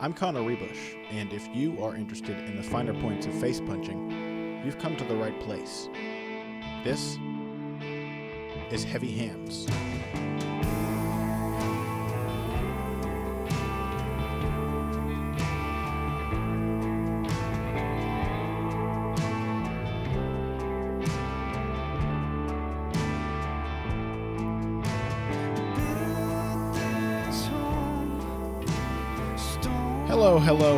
I'm Connor Ruebusch, and if you are interested in the finer points of face punching, you've come to the right place. This is Heavy Hands.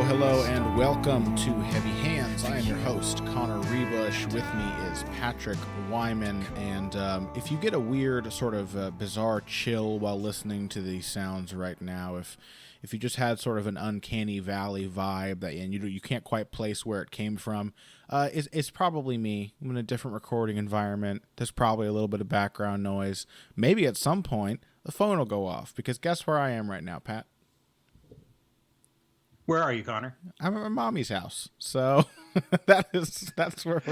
Hello, and welcome to Heavy Hands. I am your host, Connor Ruebusch. With me is Patrick Wyman, and if you get a weird, sort of bizarre chill while listening to these sounds right now, if you just had sort of an uncanny valley vibe that and you can't quite place where it came from, it's probably me. I'm in a different recording environment. There's probably a little bit of background noise. Maybe at some point the phone will go off, because guess where I am right now, Pat? Where are you, Connor? I'm at my mommy's house. So that's where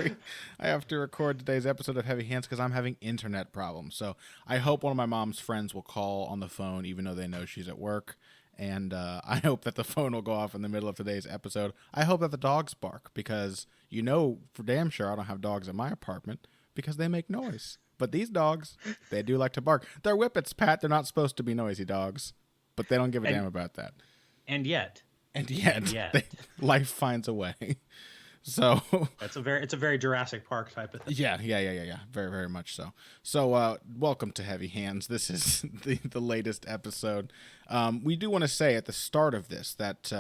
I have to record today's episode of Heavy Hands, because I'm having internet problems. So I hope one of my mom's friends will call on the phone, even though they know she's at work. And I hope that the phone will go off in the middle of today's episode. I hope that the dogs bark, because you know for damn sure I don't have dogs in my apartment because they make noise. But these dogs, they do like to bark. They're whippets, Pat. They're not supposed to be noisy dogs, but they don't give a damn about that. And yet, life finds a way. So it's a very Jurassic Park type of thing. Yeah. Very, very much so. So welcome to Heavy Hands. This is the latest episode. We do want to say at the start of this that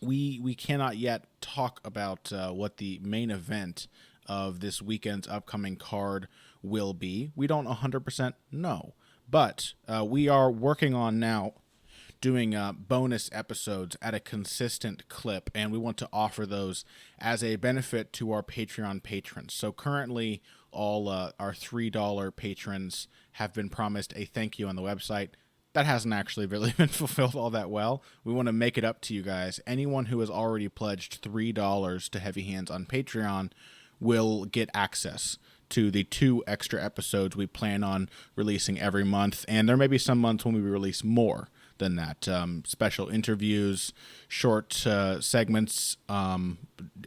we cannot yet talk about what the main event of this weekend's upcoming card will be. We don't 100% know, but we are working on now doing bonus episodes at a consistent clip, and we want to offer those as a benefit to our Patreon patrons. So currently, all our $3 patrons have been promised a thank you on the website. That hasn't actually really been fulfilled all that well. We want to make it up to you guys. Anyone who has already pledged $3 to Heavy Hands on Patreon will get access to the 2 extra episodes we plan on releasing every month, and there may be some months when we release more than that. Special interviews, short segments,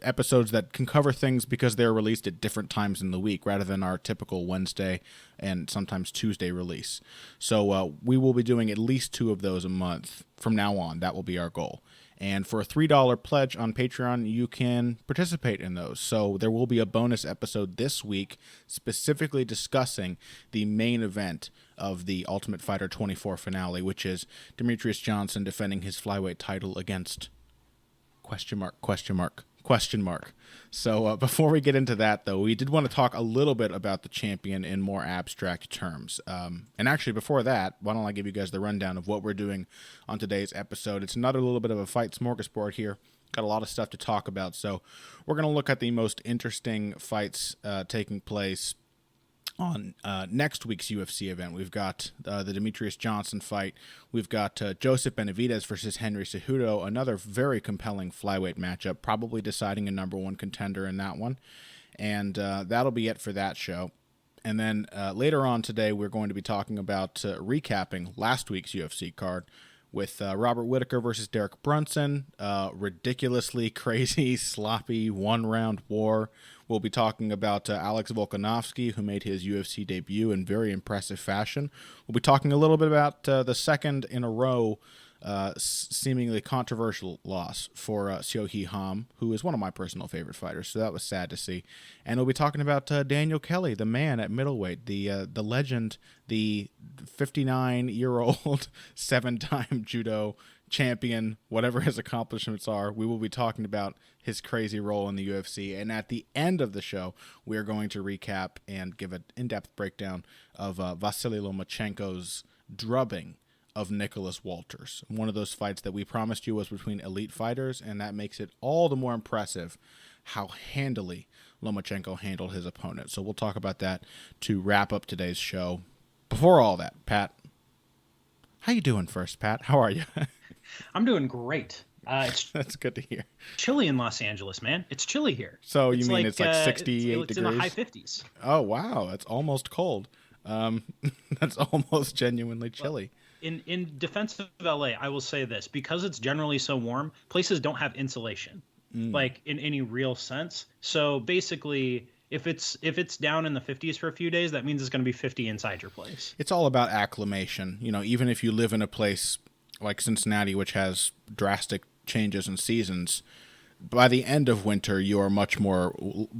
episodes that can cover things because they're released at different times in the week rather than our typical Wednesday and sometimes Tuesday release. So we will be doing at least 2 of those a month from now on. That will be our goal. And for a $3 pledge on Patreon, you can participate in those. So there will be a bonus episode this week specifically discussing the main event of the Ultimate Fighter 24 finale, which is Demetrious Johnson defending his flyweight title against ... So before we get into that, though, we did want to talk a little bit about the champion in more abstract terms. And actually, before that, why don't I give you guys the rundown of what we're doing on today's episode. It's another little bit of a fight smorgasbord here. Got a lot of stuff to talk about. So we're going to look at the most interesting fights taking place on next week's UFC event. We've got the Demetrious Johnson fight. We've got Joseph Benavidez versus Henry Cejudo, another very compelling flyweight matchup, probably deciding a number 1 contender in that one. And that'll be it for that show. And then later on today, we're going to be talking about recapping last week's UFC card with Robert Whittaker versus Derek Brunson, ridiculously crazy, sloppy, 1-round war. We'll be talking about Alex Volkanovski, who made his UFC debut in very impressive fashion. We'll be talking a little bit about the second in a row seemingly controversial loss for Seo-Hee Ham, who is one of my personal favorite fighters, so that was sad to see. And we'll be talking about Daniel Kelly, the man at middleweight, the legend, the 59-year-old 7-time judo champion, whatever his accomplishments are. We will be talking about his crazy role in the UFC. And at the end of the show, we are going to recap and give an in-depth breakdown of Vasyl Lomachenko's drubbing of Nicholas Walters. One of those fights that we promised you was between elite fighters, and that makes it all the more impressive how handily Lomachenko handled his opponent. So we'll talk about that to wrap up today's show. Before all that, Pat, how you doing first, Pat? How are you? I'm doing great. That's good to hear. Chilly in Los Angeles, man. It's chilly here. So you mean it's like 68 degrees? It's in the high 50s. Oh, wow. That's almost cold. That's almost genuinely chilly. In defense of LA, I will say this, because it's generally so warm, places don't have insulation, like in any real sense. So basically, if it's down in the 50s for a few days, that means it's going to be 50 inside your place. It's all about acclimation. Even if you live in a place like Cincinnati, which has drastic changes in seasons, by the end of winter, you are much more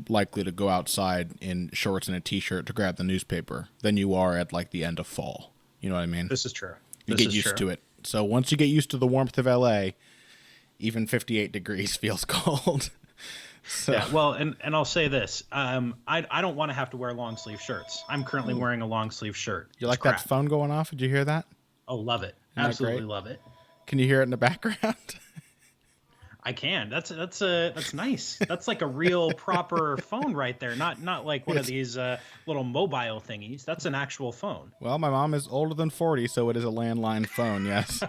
likely to go outside in shorts and a t-shirt to grab the newspaper than you are at like the end of fall. You know what I mean? This is true. You get used to it. So once you get used to the warmth of LA, even 58 degrees feels cold. So. Yeah, well, and I'll say this. I don't want to have to wear long sleeve shirts. I'm currently wearing a long sleeve shirt. You like that phone going off? Did you hear that? Oh, love it. Isn't that Absolutely great? love it. Can you hear it in the background? I can. That's nice. That's like a real proper phone right there. Not like one of these little mobile thingies. That's an actual phone. Well, my mom is older than 40, so it is a landline phone. Yes,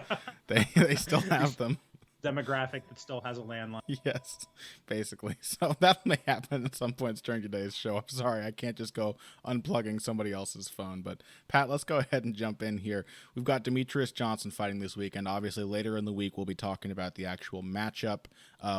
they still have them. Demographic that still has a landline. Yes, basically. So that may happen at some points during today's show. I'm sorry, I can't just go unplugging somebody else's phone. But Pat, let's go ahead and jump in here. We've got Demetrious Johnson fighting this weekend. Obviously, later in the week, we'll be talking about the actual matchup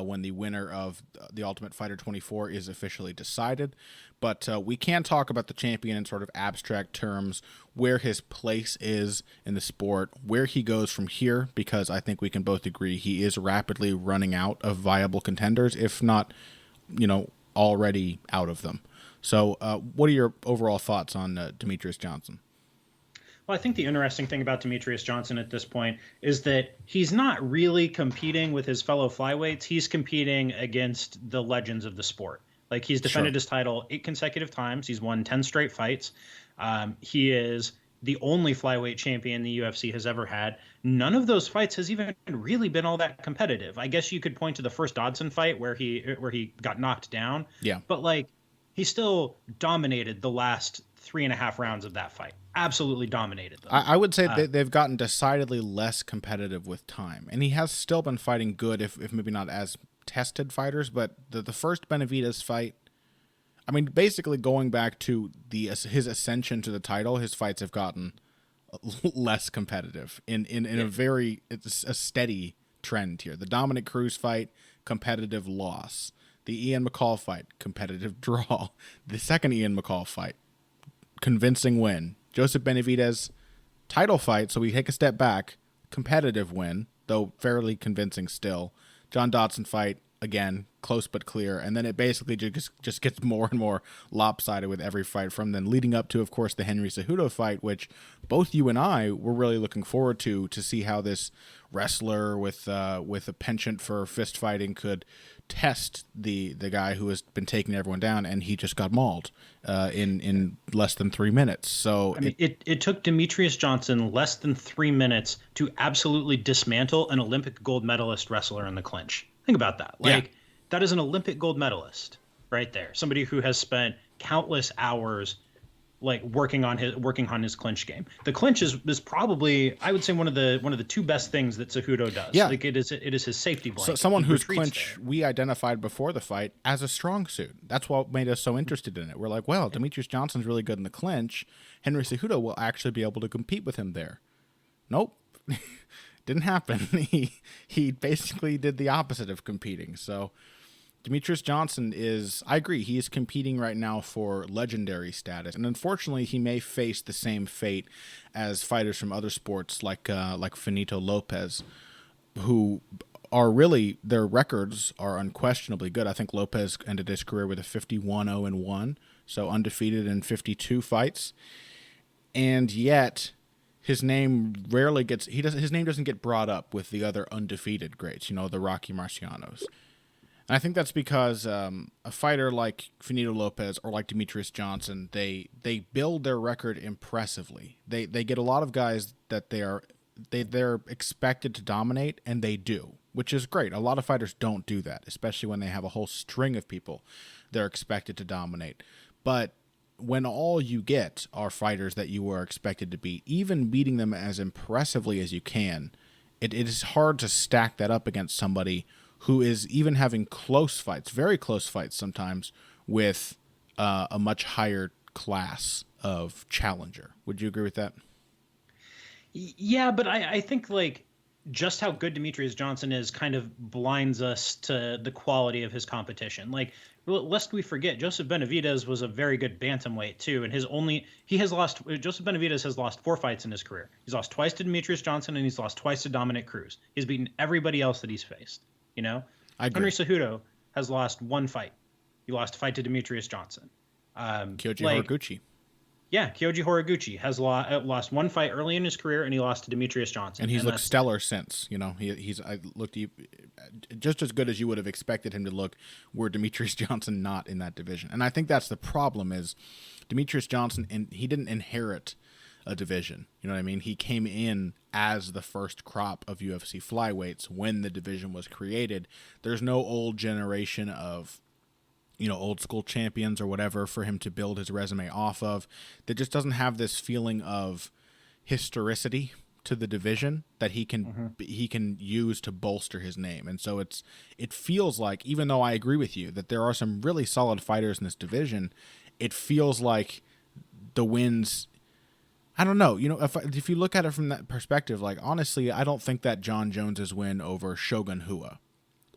when the winner of the Ultimate Fighter 24 is officially decided. But we can talk about the champion in sort of abstract terms, where his place is in the sport, where he goes from here, because I think we can both agree he is rapidly running out of viable contenders, if not, already out of them. So what are your overall thoughts on Demetrious Johnson? Well, I think the interesting thing about Demetrious Johnson at this point is that he's not really competing with his fellow flyweights. He's competing against the legends of the sport. Like, he's defended his title 8 consecutive times. He's won 10 straight fights. He is the only flyweight champion the UFC has ever had. None of those fights has even really been all that competitive. I guess you could point to the first Dodson fight where he got knocked down. Yeah. But like, he still dominated the last 3.5 rounds of that fight. Absolutely dominated them. I would say they've gotten decidedly less competitive with time, and he has still been fighting good, if maybe not as tested fighters, but the first Benavidez fight, I mean, basically going back to his ascension to the title, his fights have gotten less competitive in it's a steady trend here. The Dominic Cruz fight, competitive loss. The Ian McCall fight, competitive draw. The second Ian McCall fight, convincing win. Joseph Benavidez, title fight, so we take a step back, competitive win, though fairly convincing still. John Dodson fight, again, close but clear, and then it basically just gets more and more lopsided with every fight from then, leading up to, of course, the Henry Cejudo fight, which both you and I were really looking forward to see how this wrestler with a penchant for fist fighting could test the guy who has been taking everyone down, and he just got mauled in less than 3 minutes. So I mean, it took Demetrious Johnson less than 3 minutes to absolutely dismantle an Olympic gold medalist wrestler in the clinch. Think about that. That is an Olympic gold medalist right there. Somebody who has spent countless hours working on his clinch game. The clinch is probably, I would say, one of the two best things that Cejudo does. Yeah. It is his safety blanket. So someone whose retreats clinch we identified before the fight as a strong suit. That's what made us so interested in it. We're like, well, Demetrious Johnson's really good in the clinch. Henry Cejudo will actually be able to compete with him there. Nope. Didn't happen. He basically did the opposite of competing. So Demetrious Johnson I agree, he is competing right now for legendary status, and unfortunately he may face the same fate as fighters from other sports like Finito Lopez, who are really, their records are unquestionably good. I think Lopez ended his career with a 51-0-1, so undefeated in 52 fights, and yet his name his name doesn't get brought up with the other undefeated greats, the Rocky Marcianos. And I think that's because a fighter like Finito Lopez or like Demetrious Johnson, they build their record impressively. They get a lot of guys that they're expected to dominate, and they do, which is great. A lot of fighters don't do that, especially when they have a whole string of people they're expected to dominate. But when all you get are fighters that you are expected to beat, even beating them as impressively as you can, it is hard to stack that up against somebody who is even having close fights, very close fights sometimes, with a much higher class of challenger. Would you agree with that? Yeah, but I think like just how good Demetrius Johnson is kind of blinds us to the quality of his competition. Like, lest we forget, Joseph Benavidez was a very good bantamweight too, and Joseph Benavidez has lost 4 fights in his career. He's lost twice to Demetrius Johnson, and he's lost twice to Dominic Cruz. He's beaten everybody else that he's faced. You know, I agree. Henry Cejudo has lost 1 fight. He lost a fight to Demetrius Johnson. Kyoji Like, Horiguchi. yeah, Kyoji Horiguchi has lost 1 fight early in his career, and he lost to Demetrius Johnson. And he's looked stellar since. You know, I looked just as good as you would have expected him to look were Demetrius Johnson not in that division. And I think that's the problem is Demetrius Johnson, and he didn't inherit a division. You know what I mean? He came in as the first crop of UFC flyweights when the division was created. There's no old generation of old school champions or whatever for him to build his resume off of. That just doesn't have this feeling of historicity to the division that he can use to bolster his name. And so it feels like, even though I agree with you that there are some really solid fighters in this division, it feels like the wins, I don't know. If you look at it from that perspective, like honestly, I don't think that John Jones's win over Shogun Rua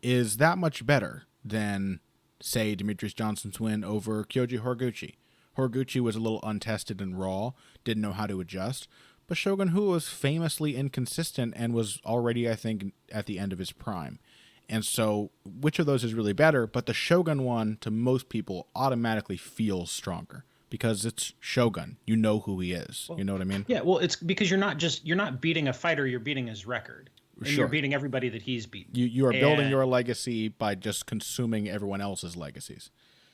is that much better than, say, Demetrius Johnson's win over Kyoji Horiguchi. Horiguchi was a little untested and raw, didn't know how to adjust, but Shogun Rua was famously inconsistent and was already, I think, at the end of his prime. And so, which of those is really better? But the Shogun one, to most people, automatically feels stronger because it's Shogun. You know who he is. You know what I mean? Yeah, well, it's because you're not beating a fighter, you're beating his record. And Sure. you're beating everybody that he's beaten. You are building your legacy by just consuming everyone else's legacies.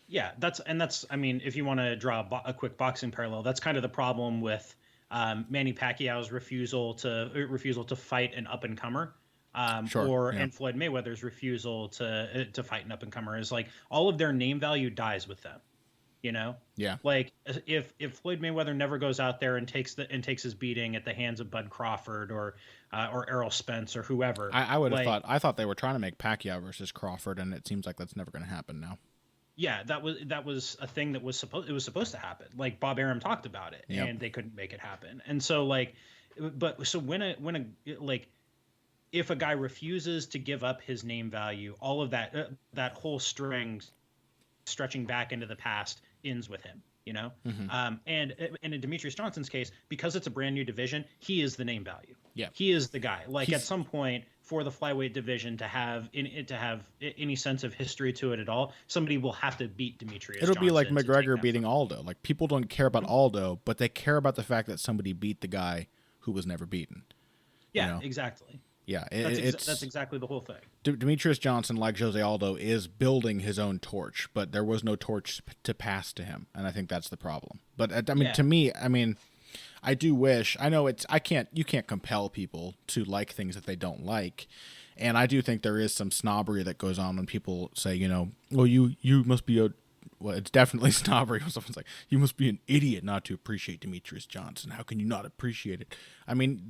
Yeah, that's I mean, if you want to draw a quick boxing parallel, that's kind of the problem with Manny Pacquiao's refusal to fight an up and comer, and Floyd Mayweather's refusal to fight an up and comer is like all of their name value dies with them. Yeah. Like if Floyd Mayweather never goes out there and takes his beating at the hands of Bud Crawford or Errol Spence or whoever, I would have thought. I thought they were trying to make Pacquiao versus Crawford, and it seems like that's never going to happen now. Yeah, that was a thing that was supposed to happen. Like Bob Arum talked about it, and they couldn't make it happen. And so if a guy refuses to give up his name value, all of that whole string stretching back into the past ends with him. And in Demetrius Johnson's case, because it's a brand new division, he is the name value. Yeah, he is the guy. Like at some point, for the flyweight division to have any sense of history to it at all, somebody will have to beat Demetrius. It'll be like McGregor beating Aldo. Like people don't care about Aldo, but they care about the fact that somebody beat the guy who was never beaten. Yeah, exactly. Yeah, that's exactly the whole thing. Demetrius Johnson, like Jose Aldo, is building his own torch, but there was no torch to pass to him, and I think that's the problem. But to me, I do wish. I know you can't compel people to like things that they don't like, and I do think there is some snobbery that goes on when people say, well, you must be it's definitely snobbery when someone's like, you must be an idiot not to appreciate Demetrius Johnson. How can you not appreciate it? I mean,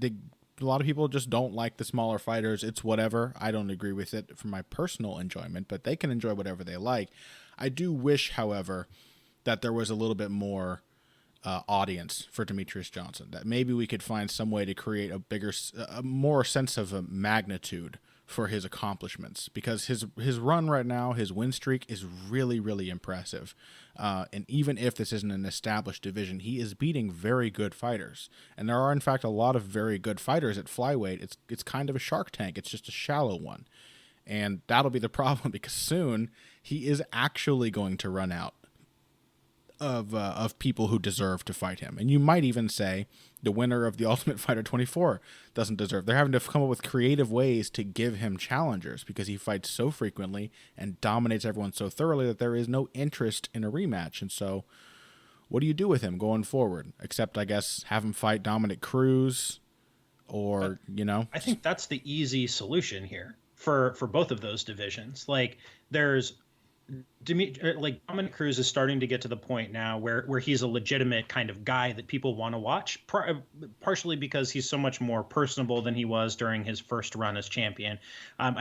a lot of people just don't like the smaller fighters. It's whatever. I don't agree with it for my personal enjoyment, but they can enjoy whatever they like. I do wish, however, that there was a little bit more audience for Demetrius Johnson, that maybe we could find some way to create a more sense of a magnitude for his accomplishments, because his run right now, his win streak is really, really impressive. And even if this isn't an established division, he is beating very good fighters. And there are, in fact, a lot of very good fighters at flyweight. It's kind of a shark tank. It's just a shallow one. And that'll be the problem, because soon he is actually going to run out of people who deserve to fight him. And you might even say the winner of the Ultimate Fighter 24 doesn't deserve. They're having to come up with creative ways to give him challengers, because he fights so frequently and dominates everyone so thoroughly that there is no interest in a rematch. And so what do you do with him going forward? Except, I guess, have him fight Dominic Cruz or, I think that's the easy solution here for both of those divisions. Like Dominic Cruz is starting to get to the point now where he's a legitimate kind of guy that people want to watch, partially because he's so much more personable than he was during his first run as champion.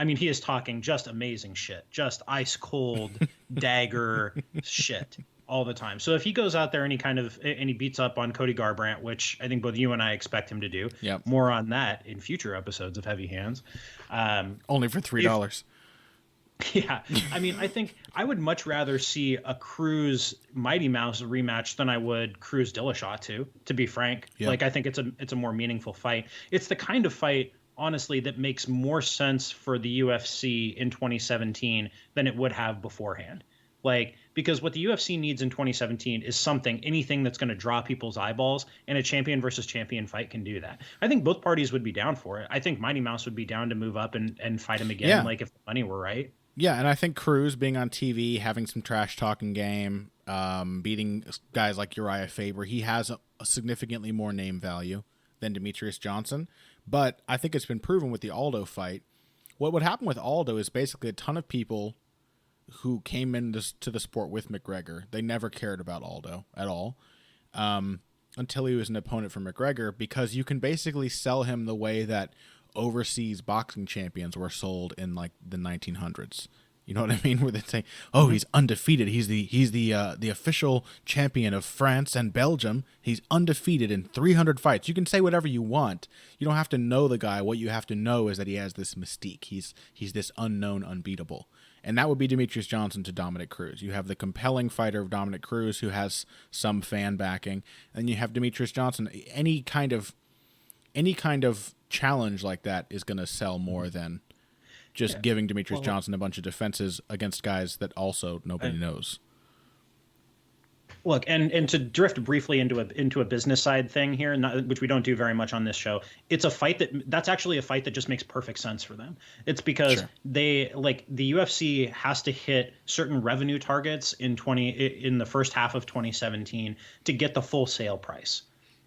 He is talking just amazing shit, just ice cold dagger shit all the time. So if he goes out there and he beats up on Cody Garbrandt, which I think both you and I expect him to do. Yep. More on that in future episodes of Heavy Hands. Only for $3. Yeah, I mean, I think I would much rather see a Cruz Mighty Mouse rematch than I would Cruz Dillashaw to be frank. Yep. Like, I think it's a more meaningful fight. It's the kind of fight, honestly, that makes more sense for the UFC in 2017 than it would have beforehand. Like, because what the UFC needs in 2017 is anything that's going to draw people's eyeballs, and a champion versus champion fight can do that. I think both parties would be down for it. I think Mighty Mouse would be down to move up and fight him again, like if the money were right. Yeah, and I think Cruz being on TV, having some trash talking game, beating guys like Uriah Faber, he has a significantly more name value than Demetrious Johnson. But I think it's been proven with the Aldo fight. What would happen with Aldo is basically a ton of people who came into the sport with McGregor, they never cared about Aldo at all until he was an opponent for McGregor, because you can basically sell him the way that overseas boxing champions were sold in like the 1900s. You know what I mean? Where they say, "Oh, he's undefeated. He's the official champion of France and Belgium. He's undefeated in 300 fights." You can say whatever you want. You don't have to know the guy. What you have to know is that he has this mystique. He's this unknown, unbeatable. And that would be Demetrious Johnson to Dominic Cruz. You have the compelling fighter of Dominic Cruz who has some fan backing, and you have Demetrious Johnson. Any kind of challenge like that is going to sell more than just giving Demetrious Johnson a bunch of defenses against guys that also nobody knows. Look, and to drift briefly into a business side thing here, which we don't do very much on this show, it's a fight that's actually a fight that just makes perfect sense for them. It's because the UFC has to hit certain revenue targets in the first half of 2017 to get the full sale price.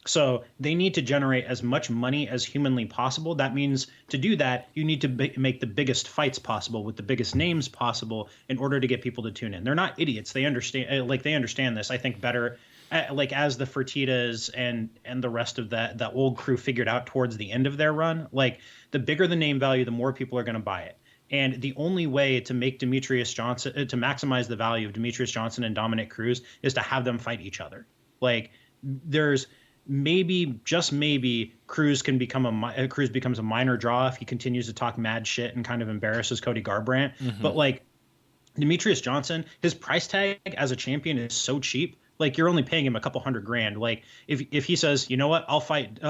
So they need to generate as much money as humanly possible. That means to do that, you need to make the biggest fights possible with the biggest names possible in order to get people to tune in. They're not idiots. They understand, they understand this, I think, better, as the Fertittas and the rest of the old crew figured out towards the end of their run. Like, the bigger the name value, the more people are going to buy it. And the only way to make Demetrious Johnson, to maximize the value of Demetrious Johnson and Dominic Cruz, is to have them fight each other. Like, there's just maybe Cruz becomes a minor draw if he continues to talk mad shit and kind of embarrasses Cody Garbrandt. Mm-hmm. But like Demetrious Johnson, his price tag as a champion is so cheap. Like, you're only paying him a couple $100,000. Like, if he says, you know what, I'll fight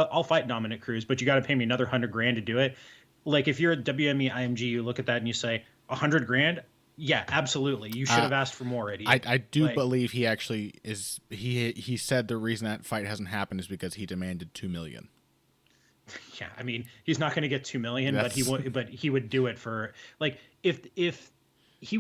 Dominic Cruz, but you got to pay me another $100,000 to do it. Like, if you're at WME IMG, you look at that and you say $100,000. Yeah, absolutely. You should have asked for more, idiot. I do believe he actually is. He said the reason that fight hasn't happened is because he demanded $2 million. Yeah, I mean, he's not going to get $2 million, but he would do it for, like, if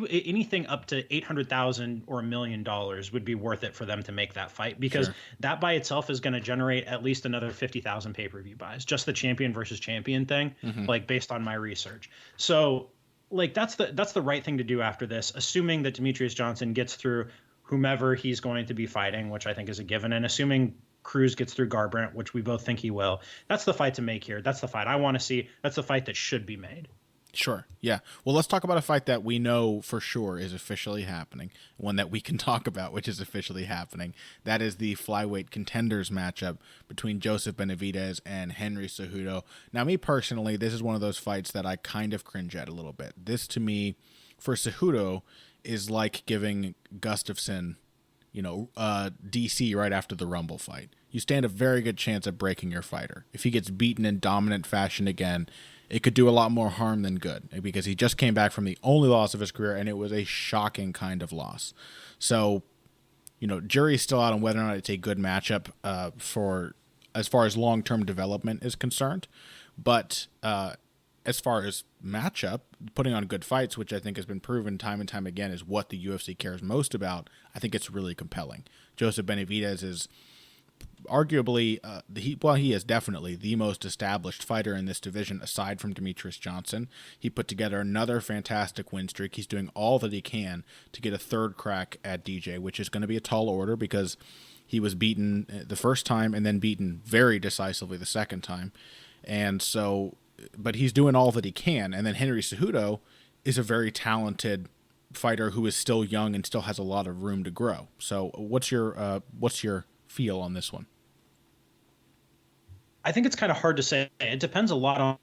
anything up to $800,000 or $1 million would be worth it for them to make that fight, because that by itself is going to generate at least another 50,000 pay-per-view buys, just the champion versus champion thing, like, based on my research. So, like, that's the right thing to do after this, assuming that Demetrious Johnson gets through whomever he's going to be fighting, which I think is a given, and assuming Cruz gets through Garbrandt, which we both think he will. That's the fight to make here. That's the fight I want to see. That's the fight that should be made. Sure. Yeah. Well, let's talk about a fight that we know for sure is officially happening. One that we can talk about, which is officially happening. That is the flyweight contenders matchup between Joseph Benavidez and Henry Cejudo. Now, me personally, this is one of those fights that I kind of cringe at a little bit. This, to me, for Cejudo, is like giving Gustafsson, DC right after the Rumble fight. You stand a very good chance of breaking your fighter. If he gets beaten in dominant fashion again, it could do a lot more harm than good, because he just came back from the only loss of his career, and it was a shocking kind of loss. So, jury's still out on whether or not it's a good matchup for as far as long-term development is concerned. But as far as matchup, putting on good fights, which I think has been proven time and time again is what the UFC cares most about, I think it's really compelling. Joseph Benavidez is arguably, he is definitely the most established fighter in this division aside from Demetrious Johnson. He put together another fantastic win streak. He's doing all that he can to get a third crack at DJ, which is going to be a tall order because he was beaten the first time and then beaten very decisively the second time. And so, but he's doing all that he can. And then Henry Cejudo is a very talented fighter who is still young and still has a lot of room to grow. So what's your feel on this one? I think it's kind of hard to say. It depends a lot on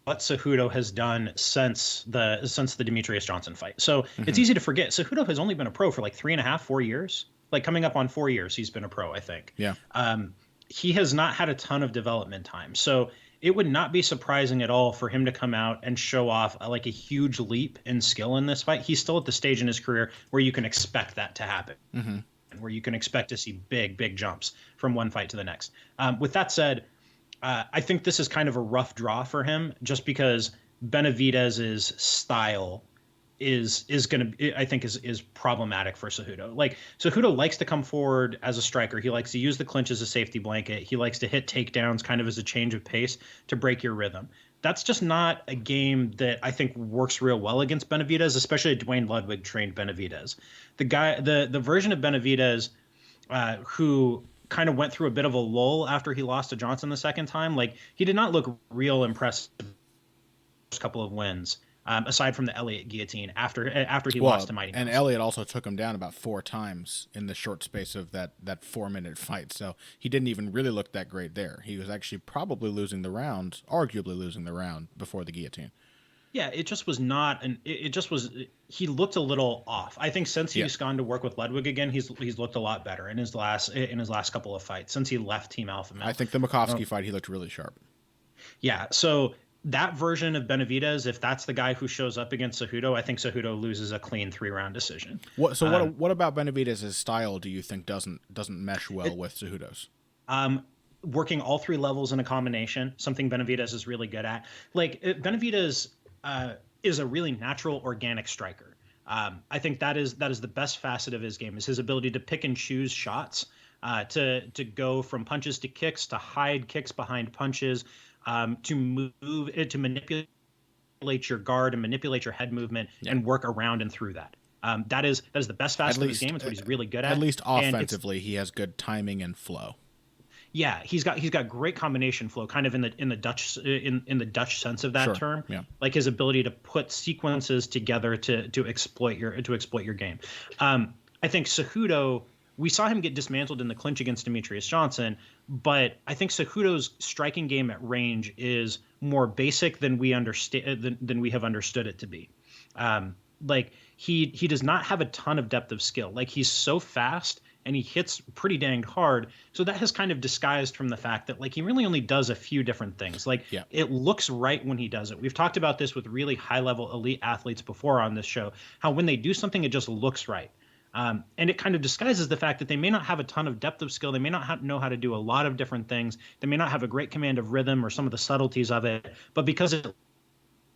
what Cejudo has done since the Demetrius Johnson fight. So it's easy to forget. Cejudo has only been a pro for like 3.5, 4 years. Like coming up on 4 years, he's been a pro, I think. Yeah. He has not had a ton of development time. So it would not be surprising at all for him to come out and show off like a huge leap in skill in this fight. He's still at the stage in his career where you can expect that to happen. Where you can expect to see big jumps from one fight to the next. With that said, I think this is kind of a rough draw for him just because Benavidez's style is going to, I think is problematic for Cejudo. Like Cejudo likes to come forward as a striker. He likes to use the clinch as a safety blanket. He likes to hit takedowns kind of as a change of pace to break your rhythm. That's just not a game that I think works real well against Benavidez, especially Dwayne Ludwig trained Benavidez. The version of Benavidez who kind of went through a bit of a lull after he lost to Johnson the second time. Like he did not look real impressive first couple of wins, aside from the Elliott guillotine after he lost to Mighty Mouse. And Elliott also took him down about 4 times in the short space of that 4-minute fight. So he didn't even really look that great there. He was actually probably losing the round, arguably losing the round before the guillotine. Yeah, it just was not he looked a little off. I think since he's gone to work with Ludwig again, he's looked a lot better in his last couple of fights since he left Team Alpha Male. I think the Makovsky fight he looked really sharp. Yeah, so that version of Benavidez, if that's the guy who shows up against Cejudo, I think Cejudo loses a clean 3-round decision. What about Benavidez's style do you think doesn't mesh well with Cejudo's? Working all 3 levels in a combination, something Benavidez is really good at. Like Benavidez is a really natural, organic striker. I think that is the best facet of his game, is his ability to pick and choose shots, to go from punches to kicks, to hide kicks behind punches, to move, to manipulate your guard and manipulate your head movement and work around and through that. That is the best facet of his game. It's what he's really good at. At least offensively, he has good timing and flow. Yeah, he's got great combination flow, kind of in the Dutch in the Dutch sense of that term. Yeah. Like his ability to put sequences together to exploit your game. I think Cejudo, we saw him get dismantled in the clinch against Demetrius Johnson, but I think Cejudo's striking game at range is more basic than we understand than we have understood it to be. Like he does not have a ton of depth of skill. Like he's so fast and he hits pretty dang hard. So that has kind of disguised from the fact that like he really only does a few different things. Like it looks right when he does it. We've talked about this with really high level elite athletes before on this show, how when they do something, it just looks right. And it kind of disguises the fact that they may not have a ton of depth of skill. They may not know how to do a lot of different things. They may not have a great command of rhythm or some of the subtleties of it, but because it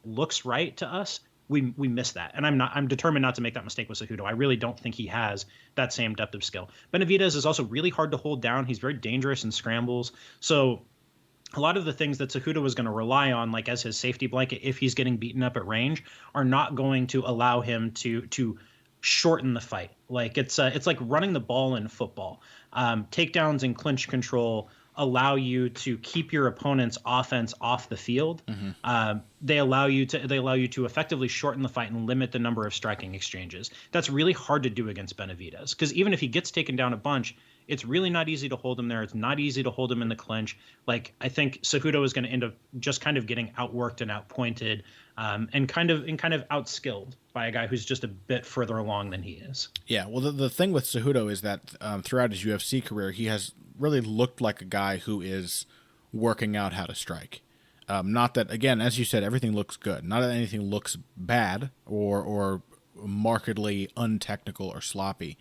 looks right to us, we miss that. And I'm determined not to make that mistake with Cejudo. I really don't think he has that same depth of skill. Benavidez is also really hard to hold down. He's very dangerous in scrambles. So a lot of the things that Cejudo is going to rely on, like as his safety blanket, if he's getting beaten up at range, are not going to allow him to shorten the fight. Like it's like running the ball in football. Takedowns and clinch control allow you to keep your opponent's offense off the field. They allow you to effectively shorten the fight and limit the number of striking exchanges. That's really hard to do against Benavidez, because even if he gets taken down a bunch, it's really not easy to hold him there. It's not easy to hold him in the clinch. Like I think Cejudo is going to end up just kind of getting outworked and outpointed, and kind of outskilled by a guy who's just a bit further along than he is. Yeah. Well, the thing with Cejudo is that throughout his UFC career, he has really looked like a guy who is working out how to strike. Not that, again, as you said, everything looks good. Not that anything looks bad or markedly untechnical or sloppy,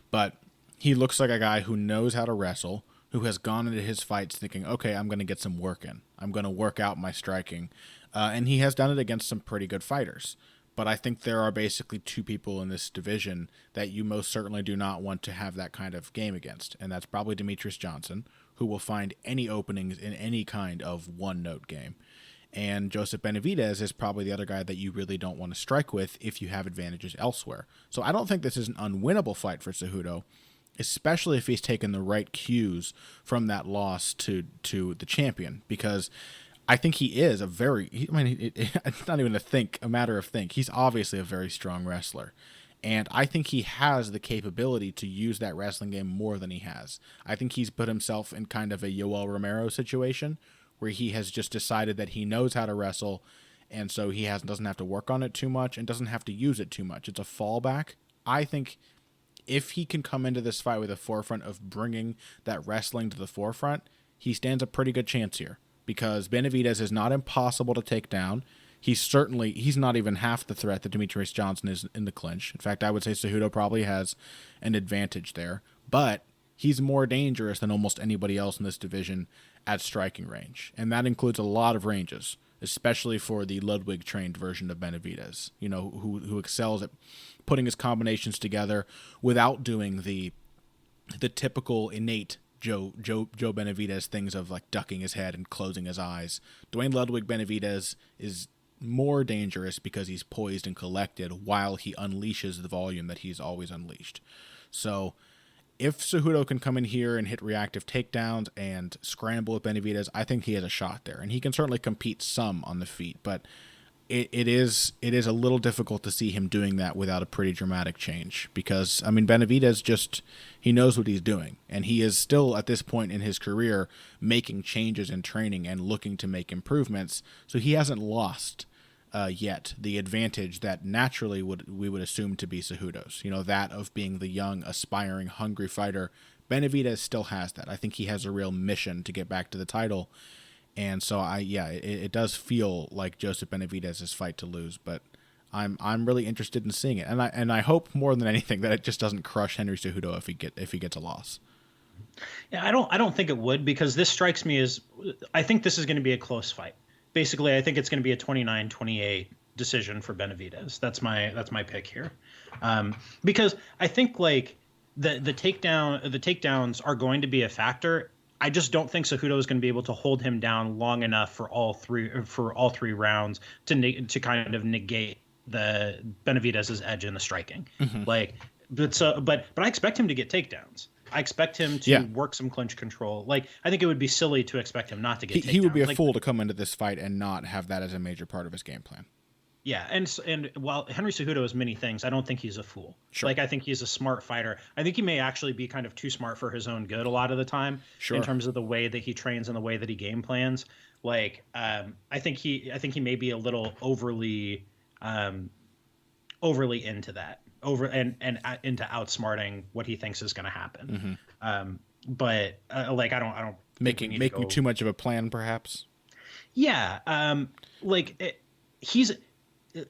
but he looks like a guy who knows how to wrestle, who has gone into his fights thinking, okay, I'm going to get some work in. I'm going to work out my striking. And he has done it against some pretty good fighters. But I think there are basically 2 people in this division that you most certainly do not want to have that kind of game against. And that's probably Demetrius Johnson, who will find any openings in any kind of one-note game. And Joseph Benavidez is probably the other guy that you really don't want to strike with if you have advantages elsewhere. So I don't think this is an unwinnable fight for Cejudo, especially if he's taken the right cues from that loss to the champion, because I think he is it's not even a matter of think. He's obviously a very strong wrestler. And I think he has the capability to use that wrestling game more than he has. I think he's put himself in kind of a Yoel Romero situation where he has just decided that he knows how to wrestle, and so he doesn't have to work on it too much and doesn't have to use it too much. It's a fallback. I think if he can come into this fight with a forefront of bringing that wrestling to the forefront, he stands a pretty good chance here, because Benavidez is not impossible to take down. He's not even half the threat that Demetrious Johnson is in the clinch. In fact, I would say Cejudo probably has an advantage there, but he's more dangerous than almost anybody else in this division at striking range, and that includes a lot of ranges, especially for the Ludwig-trained version of Benavidez, who excels at putting his combinations together without doing the typical innate Joe Benavidez things of like ducking his head and closing his eyes. Duane Ludwig Benavidez is more dangerous because he's poised and collected while he unleashes the volume that he's always unleashed. So if Cejudo can come in here and hit reactive takedowns and scramble with Benavidez, I think he has a shot there. And he can certainly compete some on the feet, but it is a little difficult to see him doing that without a pretty dramatic change, because Benavidez he knows what he's doing, and he is still at this point in his career making changes in training and looking to make improvements, so he hasn't lost yet the advantage that naturally we would assume to be Cejudo's, that of being the young, aspiring, hungry fighter. Benavidez still has that. I think he has a real mission to get back to the title. And so it does feel like Joseph Benavidez's fight to lose, but I'm really interested in seeing it, and I hope more than anything that it just doesn't crush Henry Cejudo if he gets a loss. Yeah, I don't think it would, because this strikes me as, I think this is going to be a close fight. Basically, I think it's going to be a 29-28 decision for Benavidez. That's my pick here, because I think like the takedowns are going to be a factor. I just don't think Cejudo is going to be able to hold him down long enough for all three rounds to kind of negate the Benavidez's edge in the striking. Mm-hmm. But I expect him to get takedowns. I expect him to work some clinch control. I think it would be silly to expect him not to get takedowns. He would be a fool to come into this fight and not have that as a major part of his game plan. Yeah, and while Henry Cejudo is many things, I don't think he's a fool. Sure. I think he's a smart fighter. I think he may actually be kind of too smart for his own good a lot of the time, in terms of the way that he trains and the way that he game plans. I think he may be a little overly into that, into outsmarting what he thinks is going to happen. Mm-hmm. But I don't making too much of a plan, perhaps. Yeah,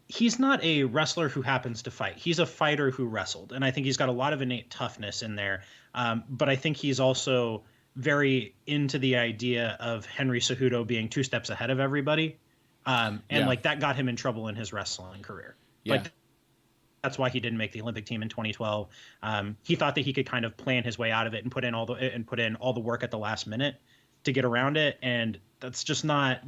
he's not a wrestler who happens to fight. He's a fighter who wrestled, and I think he's got a lot of innate toughness in there. But I think he's also very into the idea of Henry Cejudo being 2 steps ahead of everybody, that got him in trouble in his wrestling career. Yeah. That's why he didn't make the Olympic team in 2012. He thought that he could kind of plan his way out of it and put in all the work at the last minute to get around it, and that's just not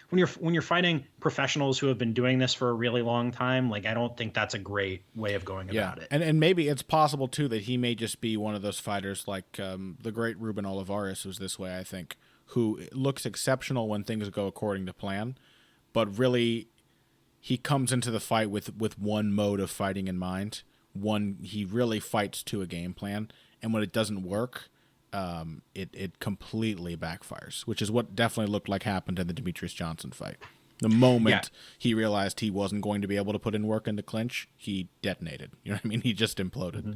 when you're fighting professionals who have been doing this for a really long time. I don't think that's a great way of going about it. And maybe it's possible too that he may just be one of those fighters like the great Ruben Olivares was this way, I think, who looks exceptional when things go according to plan, but really he comes into the fight with one mode of fighting in mind. He really fights to a game plan, and when it doesn't work, it completely backfires, which is what definitely looked like happened in the Demetrious Johnson fight. The moment he realized he wasn't going to be able to put in work in the clinch, he detonated. You know what I mean? He just imploded. Mm-hmm.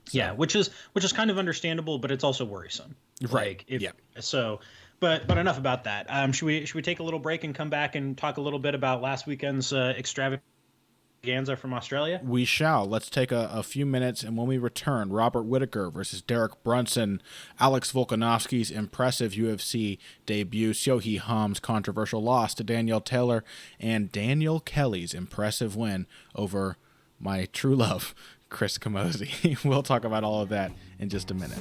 So. Yeah, which is kind of understandable, but it's also worrisome. Right. But enough about that. Should we take a little break and come back and talk a little bit about last weekend's extravaganza from Australia? We shall. Let's take a few minutes, and when we return, Robert Whittaker versus Derek Brunson, Alex Volkanovski's impressive UFC debut, Seo-Hee Ham's controversial loss to Danielle Taylor, and Daniel Kelly's impressive win over my true love, Chris Camozzi. We'll talk about all of that in just a minute.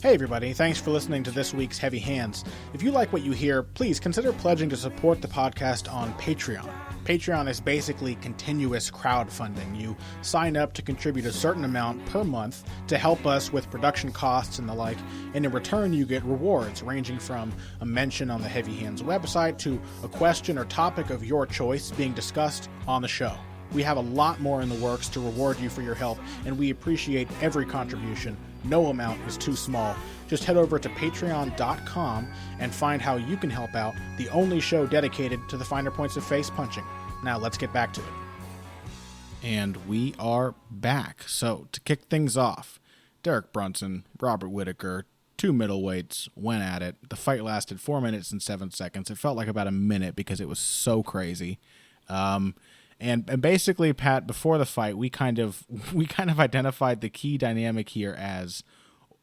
Hey everybody, thanks for listening to this week's Heavy Hands. If you like what you hear, please consider pledging to support the podcast on Patreon. Patreon is basically continuous crowdfunding. You sign up to contribute a certain amount per month to help us with production costs and the like, and in return you get rewards ranging from a mention on the Heavy Hands website to a question or topic of your choice being discussed on the show. We have a lot more in the works to reward you for your help, and we appreciate every contribution. No amount is too small. Just head over to patreon.com and find how you can help out, the only show dedicated to the finer points of face punching. Now let's get back to it. And we are back. So to kick things off, Derek Brunson, Robert Whittaker, two middleweights went at it. The fight lasted 4 minutes and 7 seconds. It felt like about a minute because it was so crazy. And basically, Pat, before the fight, we kind of identified the key dynamic here as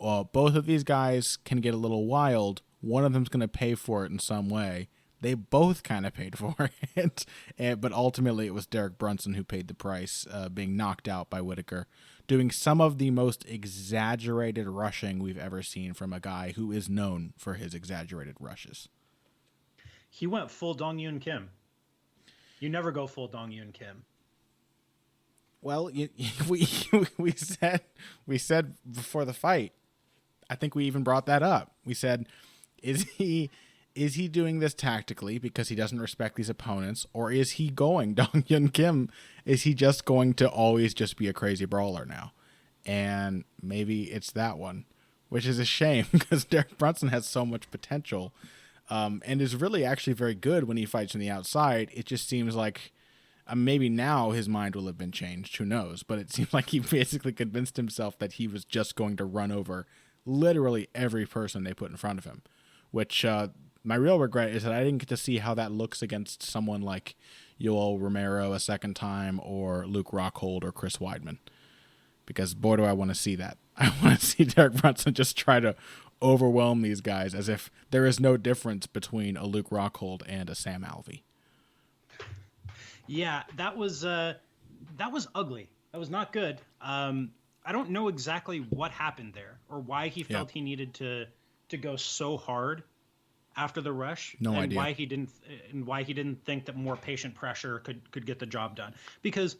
both of these guys can get a little wild. One of them's going to pay for it in some way. They both kind of paid for it, but ultimately it was Derek Brunson who paid the price, being knocked out by Whittaker, doing some of the most exaggerated rushing we've ever seen from a guy who is known for his exaggerated rushes. He went full Dong Yoon Kim. You never go full Dong Yoon Kim. Well, we said before the fight, I think we even brought that up. We said, is he doing this tactically because he doesn't respect these opponents, or is he going Dong Yoon Kim? Is he just going to always just be a crazy brawler now? And maybe it's that one, which is a shame because Derek Brunson has so much potential. And is really actually very good when he fights from the outside. It just seems like maybe now his mind will have been changed. Who knows? But it seems like he basically convinced himself that he was just going to run over literally every person they put in front of him, which my real regret is that I didn't get to see how that looks against someone like Yoel Romero a second time or Luke Rockhold or Chris Weidman, because boy, do I want to see that. I want to see Derek Brunson just try to overwhelm these guys as if there is no difference between a Luke Rockhold and a Sam Alvey. Yeah, that was ugly. That was not good. I don't know exactly what happened there or why he felt he needed to go so hard after the rush. No idea. Why he didn't think that more patient pressure could get the job done, because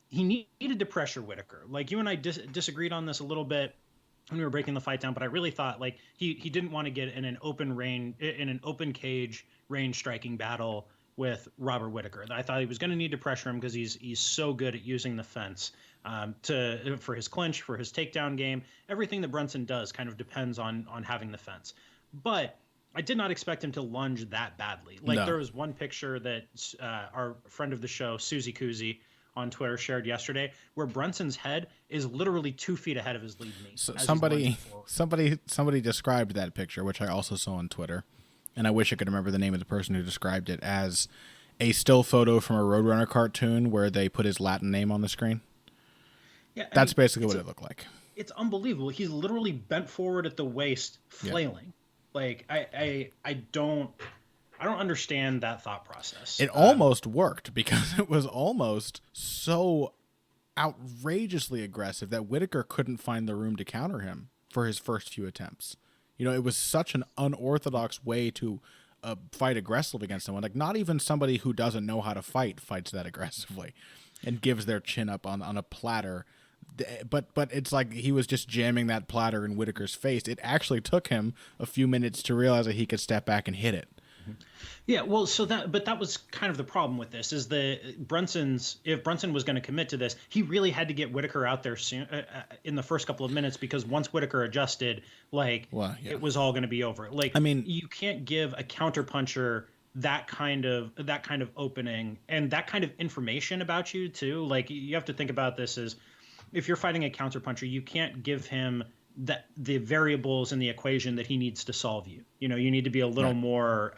he needed to pressure Whittaker. Like, you and I disagreed on this a little bit when we were breaking the fight down, but I really thought like he didn't want to get in an open cage range striking battle with Robert Whittaker. I thought he was going to need to pressure him because he's so good at using the fence for his clinch, for his takedown game. Everything that Brunson does kind of depends on having the fence. But I did not expect him to lunge that badly. Like, no. There was one picture that our friend of the show, Susie Kuzi, on Twitter shared yesterday, where Brunson's head is literally 2 feet ahead of his lead knee. So somebody described that picture, which I also saw on Twitter, and I wish I could remember the name of the person who described it, as a still photo from a Roadrunner cartoon where they put his Latin name on the screen. Yeah, that's basically what it looked like. It's unbelievable. He's literally bent forward at the waist, flailing. Yeah. Like, I don't understand that thought process. It almost worked because it was almost so outrageously aggressive that Whittaker couldn't find the room to counter him for his first few attempts. You know, it was such an unorthodox way to fight aggressively against someone. Like, not even somebody who doesn't know how to fight fights that aggressively and gives their chin up on a platter. But it's like he was just jamming that platter in Whittaker's face. It actually took him a few minutes to realize that he could step back and hit it. Yeah, well, that was kind of the problem with this, is that if Brunson was going to commit to this, he really had to get Whittaker out there soon, in the first couple of minutes, because once Whittaker adjusted, it was all going to be over. Like, I mean, you can't give a counterpuncher that kind of opening and that kind of information about you too. Like, you have to think about this as, if you're fighting a counterpuncher, you can't give him the variables in the equation that he needs to solve you. You know, you need to be a little more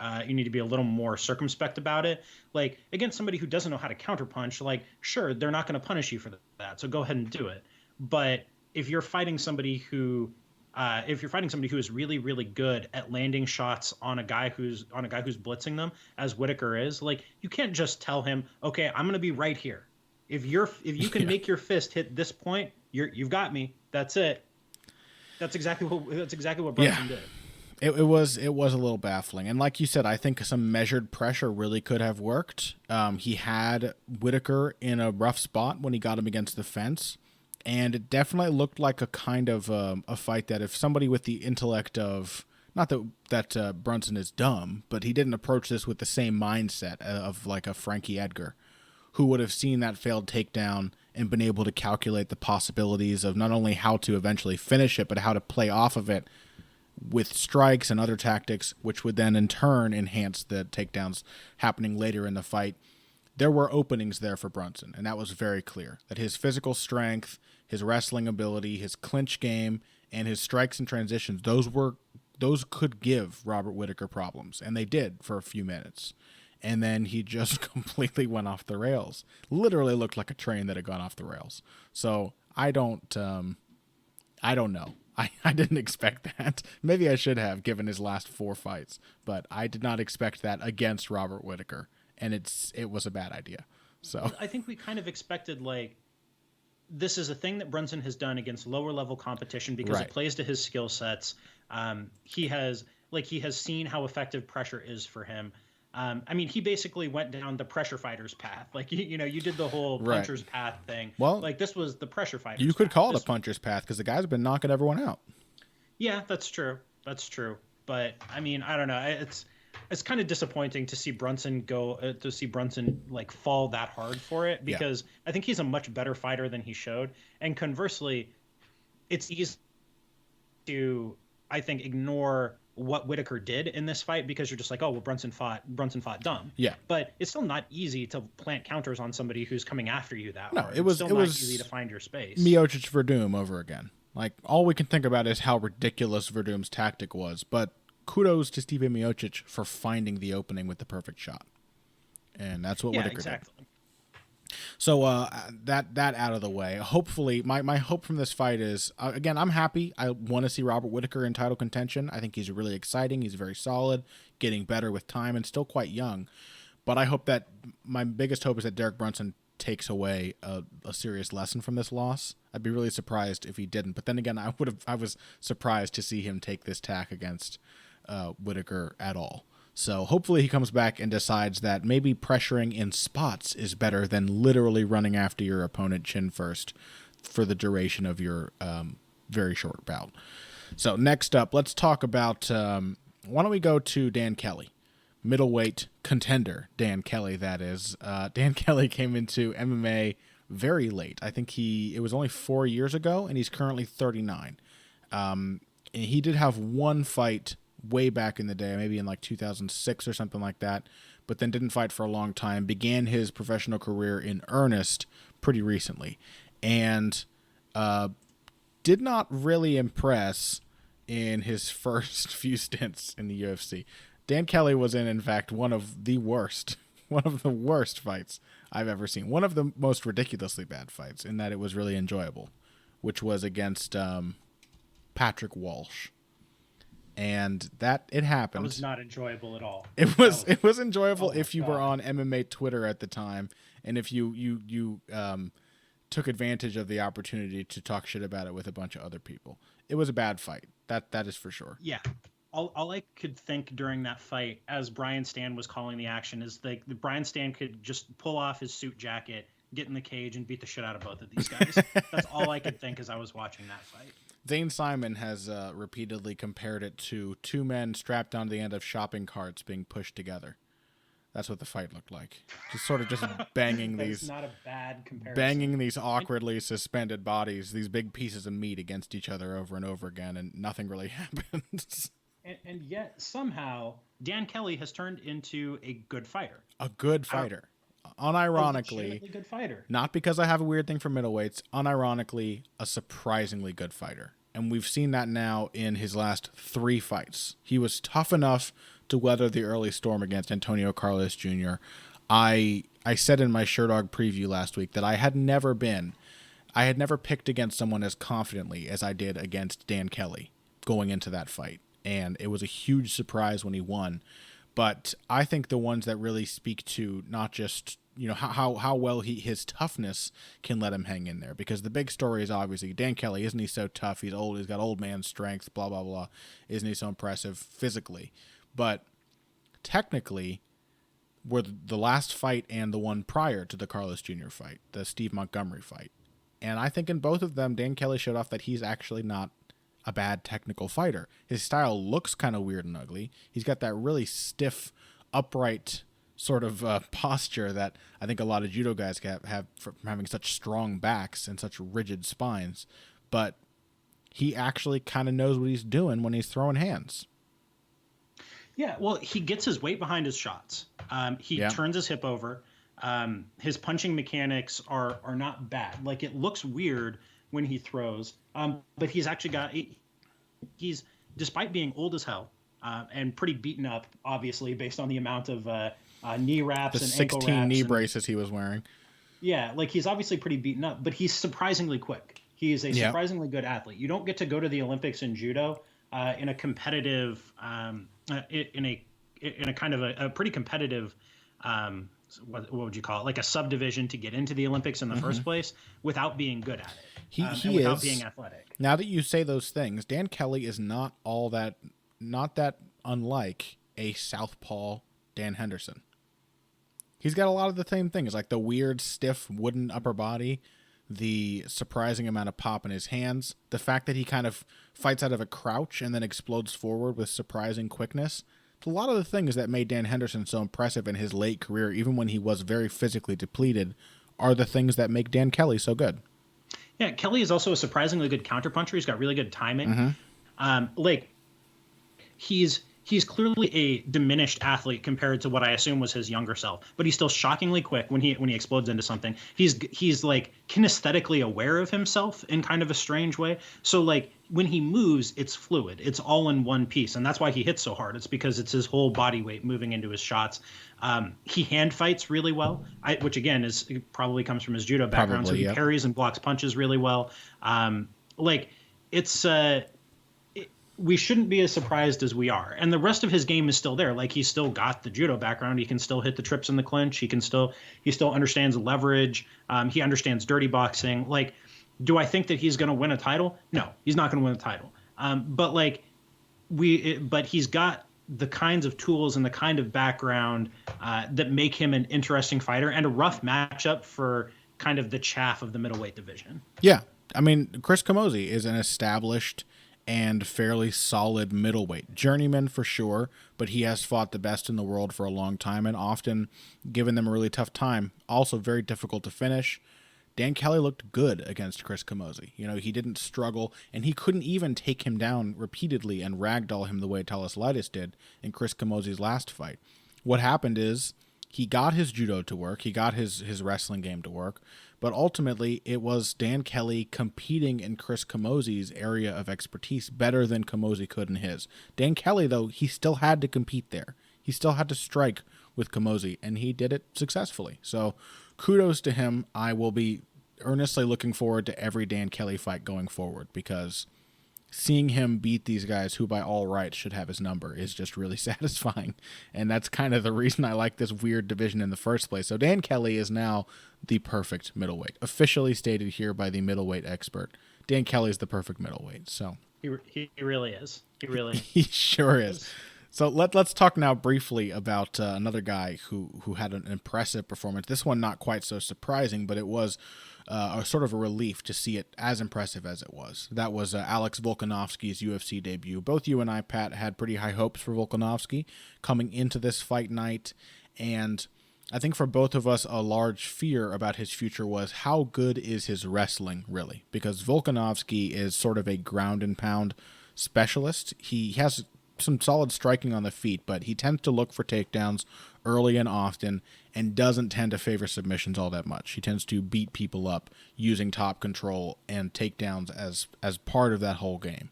circumspect about it. Like, against somebody who doesn't know how to counterpunch, like, sure, they're not going to punish you for that, so go ahead and do it. But if you're fighting somebody who is really, really good at landing shots on a guy who's blitzing them, as Whittaker is, like, you can't just tell him, okay, I'm going to be right here. If you can make your fist hit this point, you've got me. That's it. That's exactly what Brunson did. It was a little baffling, and like you said, I think some measured pressure really could have worked. He had Whitaker in a rough spot when he got him against the fence, and it definitely looked like a kind of a fight that if somebody with the intellect of, not that Brunson is dumb, but he didn't approach this with the same mindset of like a Frankie Edgar, who would have seen that failed takedown and been able to calculate the possibilities of not only how to eventually finish it, but how to play off of it with strikes and other tactics, which would then in turn enhance the takedowns happening later in the fight. There were openings there for Brunson, and that was very clear. That his physical strength, his wrestling ability, his clinch game, and his strikes and transitions, those could give Robert Whitaker problems, and they did for a few minutes. And then he just completely went off the rails. Literally looked like a train that had gone off the rails. So I don't know. I didn't expect that. Maybe I should have, given his last 4 fights, but I did not expect that against Robert Whitaker, and it was a bad idea. So I think we kind of expected, like, this is a thing that Brunson has done against lower level competition because it plays to his skill sets. He has seen how effective pressure is for him. I mean, he basically went down the pressure fighter's path. Like, you did the whole puncher's path thing. Well, like, this was the pressure fighter's You could path. call it a puncher's path because the guy's been knocking everyone out. Yeah, that's true. That's true. But I mean, I don't know. It's kind of disappointing to see Brunson like fall that hard for it, because I think he's a much better fighter than he showed. And conversely, it's easy to, I think, ignore what Whitaker did in this fight because you're just like, oh, well, Brunson fought dumb. Yeah. But it's still not easy to plant counters on somebody who's coming after you that hard. It was not easy to find your space. Miocic Verdum over again. Like, all we can think about is how ridiculous Verdum's tactic was, but kudos to Stipe Miocic for finding the opening with the perfect shot. And that's what Whitaker did. So that out of the way. Hopefully, my hope from this fight is, again, I'm happy. I want to see Robert Whitaker in title contention. I think he's really exciting. He's very solid, getting better with time, and still quite young. But I hope that my biggest hope is that Derek Brunson takes away a serious lesson from this loss. I'd be really surprised if he didn't. But then again, I was surprised to see him take this tack against Whitaker at all. So hopefully he comes back and decides that maybe pressuring in spots is better than literally running after your opponent chin first for the duration of your very short bout. So next up, let's talk about, why don't we go to Dan Kelly, middleweight contender Dan Kelly, that is. Dan Kelly came into MMA very late. I think it was only 4 years ago, and he's currently 39. And he did have one fight way back in the day, maybe in like 2006 or something like that, but then didn't fight for a long time, began his professional career in earnest pretty recently, and did not really impress in his first few stints in the UFC. Dan Kelly was in fact, one of the worst fights I've ever seen. One of the most ridiculously bad fights, in that it was really enjoyable, which was against Patrick Walsh. And that it happened. It was not enjoyable at all. It was enjoyable if you were on MMA Twitter at the time, and if you took advantage of the opportunity to talk shit about it with a bunch of other people. It was a bad fight. That is for sure. Yeah. All I could think during that fight, as Brian Stan was calling the action, is like the Brian Stan could just pull off his suit jacket, get in the cage, and beat the shit out of both of these guys. That's all I could think as I was watching that fight. Zane Simon has repeatedly compared it to two men strapped onto the end of shopping carts being pushed together. That's what the fight looked like. Just sort of banging these. Not a bad comparison. Banging these awkwardly suspended bodies, these big pieces of meat against each other over and over again, and nothing really happens. And yet somehow Dan Kelly has turned into a good fighter. A good fighter. Unironically, a good fighter. Not because I have a weird thing for middleweights, unironically, a surprisingly good fighter. And we've seen that now in his last 3 fights. He was tough enough to weather the early storm against Antonio Carlos Jr. I said in my Sherdog preview last week that I had never picked against someone as confidently as I did against Dan Kelly going into that fight. And it was a huge surprise when he won. But I think the ones that really speak to not just, how well his toughness can let him hang in there. Because the big story is obviously Dan Kelly. Isn't he so tough? He's old. He's got old man strength, blah, blah, blah. Isn't he so impressive physically? But technically, were the last fight and the one prior to the Carlos Jr. fight, the Steve Montgomery fight. And I think in both of them, Dan Kelly showed off that he's actually not a bad technical fighter. His style looks kind of weird and ugly. He's got that really stiff, upright sort of posture that I think a lot of judo guys have from having such strong backs and such rigid spines. But he actually kind of knows what he's doing when he's throwing hands. Yeah, well, he gets his weight behind his shots. He turns his hip over. His punching mechanics are not bad. Like, it looks weird when he throws, but he's actually he's despite being old as hell and pretty beaten up, obviously, based on the amount of knee wraps and ankle wraps. 16 knee braces he was wearing. Yeah, like, he's obviously pretty beaten up, but he's surprisingly quick. He is a surprisingly good athlete. You don't get to go to the Olympics in judo in a competitive, in a kind of a pretty competitive, what would you call it? Like a subdivision to get into the Olympics in the first place without being good at it. He without is being athletic. Now that you say those things, Dan Kelly is not that unlike a southpaw Dan Henderson. He's got a lot of the same things, like the weird, stiff, wooden upper body, the surprising amount of pop in his hands, the fact that he kind of fights out of a crouch and then explodes forward with surprising quickness. A lot of the things that made Dan Henderson so impressive in his late career, even when he was very physically depleted, are the things that make Dan Kelly so good. Yeah, Kelly is also a surprisingly good counterpuncher. He's got really good timing. He's clearly a diminished athlete compared to what I assume was his younger self, but he's still shockingly quick when he explodes into something. He's like kinesthetically aware of himself in kind of a strange way. So like when he moves, it's fluid. It's all in one piece, and that's why he hits so hard. It's because it's his whole body weight moving into his shots. He hand fights really well, which again probably comes from his judo background. Probably, so he parries and blocks punches really well. We shouldn't be as surprised as we are. And the rest of his game is still there. Like, he's still got the judo background. He can still hit the trips in the clinch. He still understands leverage. He understands dirty boxing. Like, do I think that he's going to win a title? No, he's not going to win a title. But he's got the kinds of tools and the kind of background that make him an interesting fighter and a rough matchup for kind of the chaff of the middleweight division. Yeah. I mean, Chris Camozzi is an established and fairly solid middleweight. Journeyman for sure, but he has fought the best in the world for a long time and often given them a really tough time. Also very difficult to finish. Dan Kelly looked good against Chris Camozzi. He didn't struggle, and he couldn't even take him down repeatedly and ragdoll him the way Talaslitis did in Chris Camozzi's last fight. What happened is he got his judo to work, he got his wrestling game to work, but ultimately it was Dan Kelly competing in Chris Camozzi's area of expertise better than Camozzi could in his. Dan Kelly, though, he still had to compete there. He still had to strike with Camozzi, and he did it successfully. So kudos to him. I will be earnestly looking forward to every Dan Kelly fight going forward, because seeing him beat these guys who by all rights should have his number is just really satisfying. And that's kind of the reason I like this weird division in the first place. So Dan Kelly is now the perfect middleweight, officially stated here by the middleweight expert. Dan Kelly is the perfect middleweight. So he really is. He really he sure is. So let's talk now briefly about another guy who had an impressive performance. This one not quite so surprising, but it was a sort of a relief to see it as impressive as it was. That was Alex Volkanovski's UFC debut. Both you and I, Pat, had pretty high hopes for Volkanovski coming into this fight night, and I think for both of us, a large fear about his future was how good is his wrestling, really? Because Volkanovski is sort of a ground and pound specialist. He has some solid striking on the feet, but he tends to look for takedowns early and often and doesn't tend to favor submissions all that much. He tends to beat people up using top control and takedowns as part of that whole game.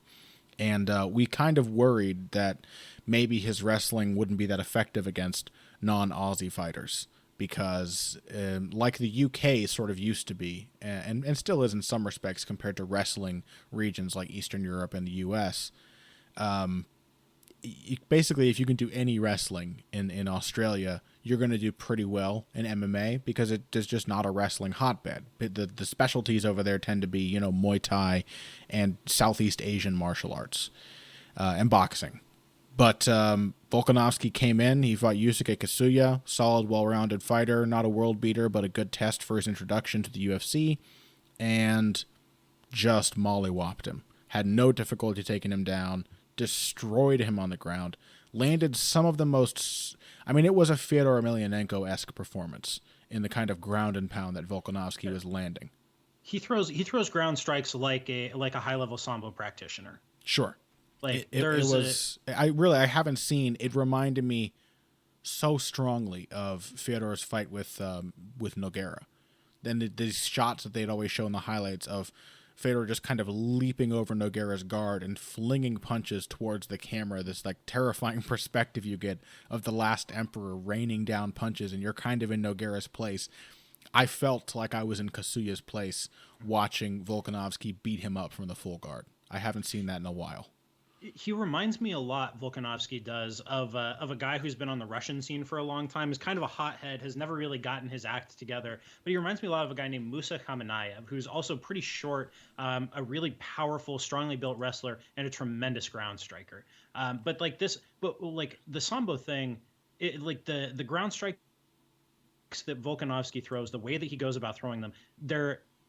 And we kind of worried that maybe his wrestling wouldn't be that effective against non-Aussie fighters because like the UK sort of used to be, and still is in some respects compared to wrestling regions like Eastern Europe and the US, basically, if you can do any wrestling in Australia, you're going to do pretty well in MMA because there's just not a wrestling hotbed. The specialties over there tend to be, you know, Muay Thai and Southeast Asian martial arts and boxing. But Volkanovski came in. He fought Yusuke Kasuya, solid, well-rounded fighter, not a world beater, but a good test for his introduction to the UFC, and just mollywopped him. Had no difficulty taking him down, destroyed him on the ground, landed some of the most... I mean, it was a Fyodor Emelianenko-esque performance in the kind of ground and pound that Volkanovski was landing. He throws ground strikes like a high-level Sambo practitioner. Sure. Like I haven't seen. It reminded me so strongly of Fyodor's fight with Nogueira. Then these shots that they'd always show in the highlights of Fyodor just kind of leaping over Nogueira's guard and flinging punches towards the camera. This like terrifying perspective you get of the last emperor raining down punches, and you're kind of in Nogueira's place. I felt like I was in Kasuya's place watching Volkanovski beat him up from the full guard. I haven't seen that in a while. He reminds me a lot, Volkanovski does, of a guy who's been on the Russian scene for a long time, is kind of a hothead, has never really gotten his act together. But he reminds me a lot of a guy named Musa Kamenayev, who's also pretty short, a really powerful, strongly built wrestler, and a tremendous ground striker. But the Sambo thing, the ground strikes that Volkanovski throws, the way that he goes about throwing them,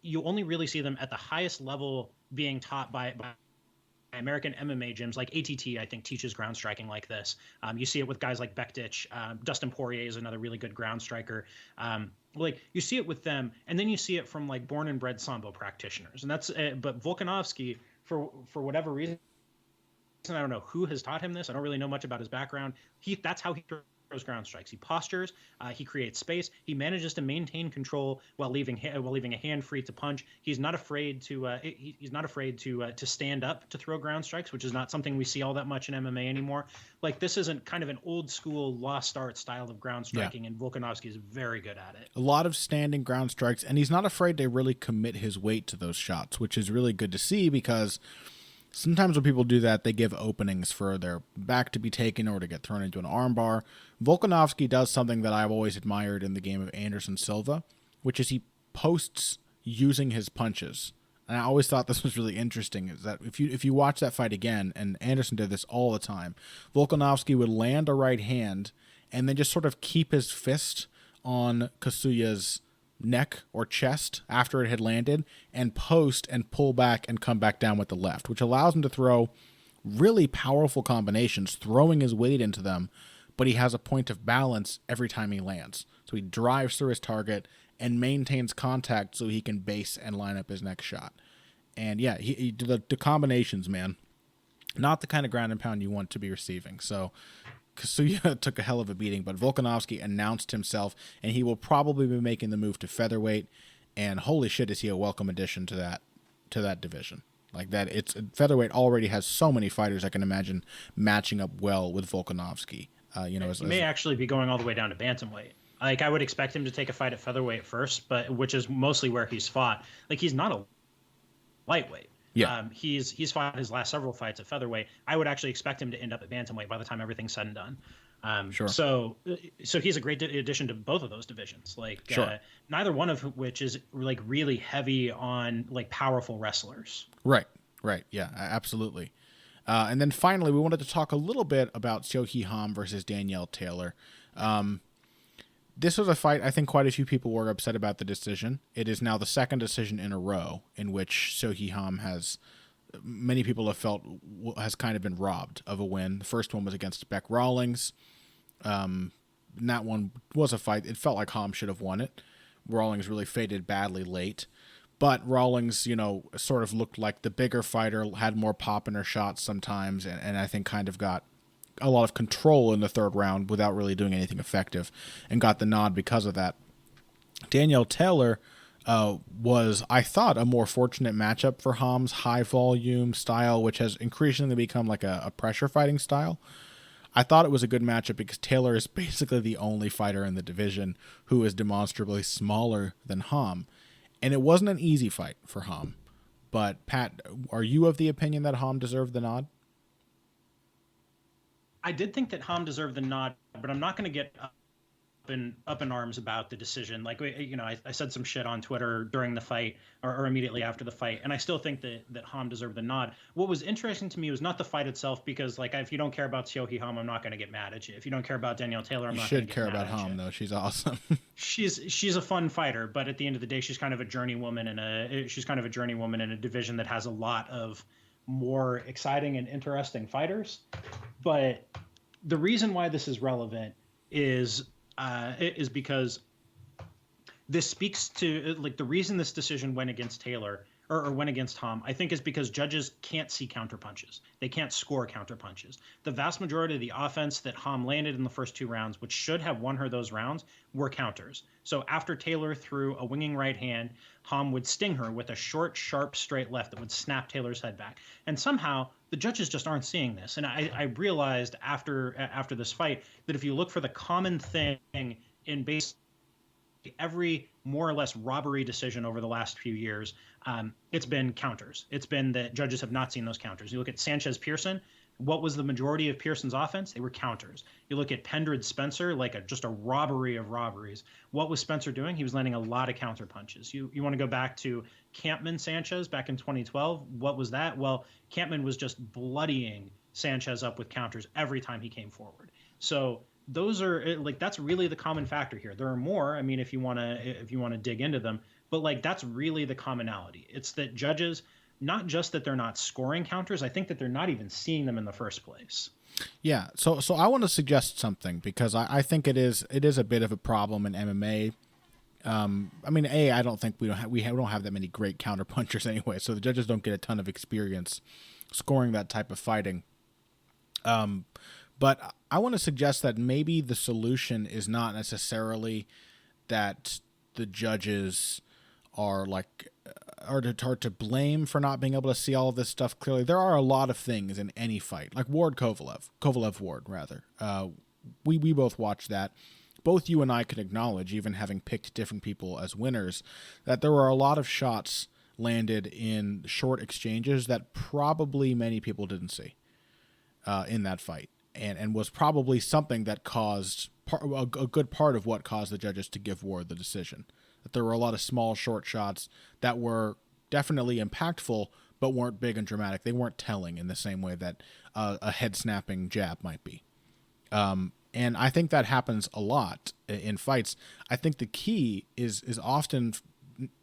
you only really see them at the highest level being taught by American MMA gyms. Like ATT, I think, teaches ground striking like this. You see it with guys like Bektic. Dustin Poirier is another really good ground striker. You see it with them, and then you see it from like born and bred Sambo practitioners. And that's but Volkanovski, for whatever reason, I don't know who has taught him this. I don't really know much about his background. That's how he throws ground strikes. He postures, he creates space, he manages to maintain control while leaving a hand free to punch. He's not afraid to stand up to throw ground strikes, which is not something we see all that much in MMA anymore. Like, this isn't kind of an old school lost art style of ground striking, and Volkanovski is very good at it. A lot of standing ground strikes, and he's not afraid to really commit his weight to those shots, which is really good to see, because sometimes when people do that, they give openings for their back to be taken or to get thrown into an armbar. Volkanovski does something that I've always admired in the game of Anderson Silva, which is he posts using his punches. And I always thought this was really interesting, is that if you watch that fight again, and Anderson did this all the time, Volkanovski would land a right hand and then just sort of keep his fist on Kasuya's neck or chest after it had landed and post and pull back and come back down with the left, which allows him to throw really powerful combinations, throwing his weight into them, but he has a point of balance every time he lands. So he drives through his target and maintains contact so he can base and line up his next shot. And yeah, the combinations, man, not the kind of ground and pound you want to be receiving. So Kasuya took a hell of a beating, but Volkanovski announced himself, and he will probably be making the move to featherweight. And holy shit, is he a welcome addition to that division? Like that, featherweight already has so many fighters I can imagine matching up well with Volkanovski. He may actually be going all the way down to bantamweight. Like, I would expect him to take a fight at featherweight first, but which is mostly where he's fought. Like, he's not a lightweight. Yeah. He's fought his last several fights at featherweight. I would actually expect him to end up at bantamweight by the time everything's said and done. Sure. So he's a great addition to both of those divisions. Like, sure. Neither one of which is like really heavy on like powerful wrestlers. Right. Yeah, absolutely. And then finally, we wanted to talk a little bit about Seo Hee Ham versus Danielle Taylor. This was a fight I think quite a few people were upset about the decision. It is now the second decision in a row in which Seo Hee Ham many people have felt has kind of been robbed of a win. The first one was against Beck Rawlings. And that one was a fight. It felt like Ham should have won it. Rawlings really faded badly late. But Rawlings, sort of looked like the bigger fighter, had more pop in her shots sometimes, and I think kind of got a lot of control in the third round without really doing anything effective, and got the nod because of that. Danielle Taylor was, I thought, a more fortunate matchup for Ham's high-volume style, which has increasingly become like a pressure fighting style. I thought it was a good matchup because Taylor is basically the only fighter in the division who is demonstrably smaller than Ham. And it wasn't an easy fight for Ham. But, Pat, are you of the opinion that Ham deserved the nod? I did think that Ham deserved the nod, but I'm not going to get up in arms about the decision. Like, I said some shit on Twitter during the fight or immediately after the fight, and I still think that Ham deserved the nod. What was interesting to me was not the fight itself, because like if you don't care about Seohee Ham, I'm not going to get mad at you. If you don't care about Danielle Taylor, I'm not going to get mad at you. You should care about Ham though. She's awesome. She's a fun fighter, but at the end of the day, she's kind of a journeywoman in a division that has a lot of more exciting and interesting fighters. But the reason why this is relevant is because this speaks to like the reason this decision went against Taylor or went against Ham, I think, is because judges can't see counterpunches. They can't score counterpunches. The vast majority of the offense that Ham landed in the first 2 rounds, which should have won her those rounds, were counters. So after Taylor threw a winging right hand, Ham would sting her with a short, sharp, straight left that would snap Taylor's head back. And somehow the judges just aren't seeing this. And I realized after this fight that if you look for the common thing in basically every more or less robbery decision over the last few years, it's been counters. It's been that judges have not seen those counters. You look at Sanchez Pearson. What was the majority of Pearson's offense? They were counters. You look at Pendred Spencer, like just a robbery of robberies. What was Spencer doing? He was landing a lot of counter punches. You want to go back to Campman Sanchez back in 2012. What was that? Well, Campman was just bloodying Sanchez up with counters every time he came forward. So those are like, that's really the common factor here. There are more, I mean, if you want to dig into them, but like that's really the commonality. It's that judges, not just that they're not scoring counters, I think that they're not even seeing them in the first place. Yeah, so I want to suggest something, because I think it is a bit of a problem in MMA. I mean, I don't think we don't have that many great counter punchers anyway, so the judges don't get a ton of experience scoring that type of fighting. But I want to suggest that maybe the solution is not necessarily that the judges are to blame for not being able to see all of this stuff clearly. There are a lot of things in any fight, like Kovalev Ward rather. We both watched that. Both you and I can acknowledge, even having picked different people as winners, that there were a lot of shots landed in short exchanges that probably many people didn't see in that fight. And was probably something that caused a good part of what caused the judges to give Ward the decision. That there were a lot of small, short shots that were definitely impactful, but weren't big and dramatic. They weren't telling in the same way that a head-snapping jab might be. And I think that happens a lot in fights. I think the key is often,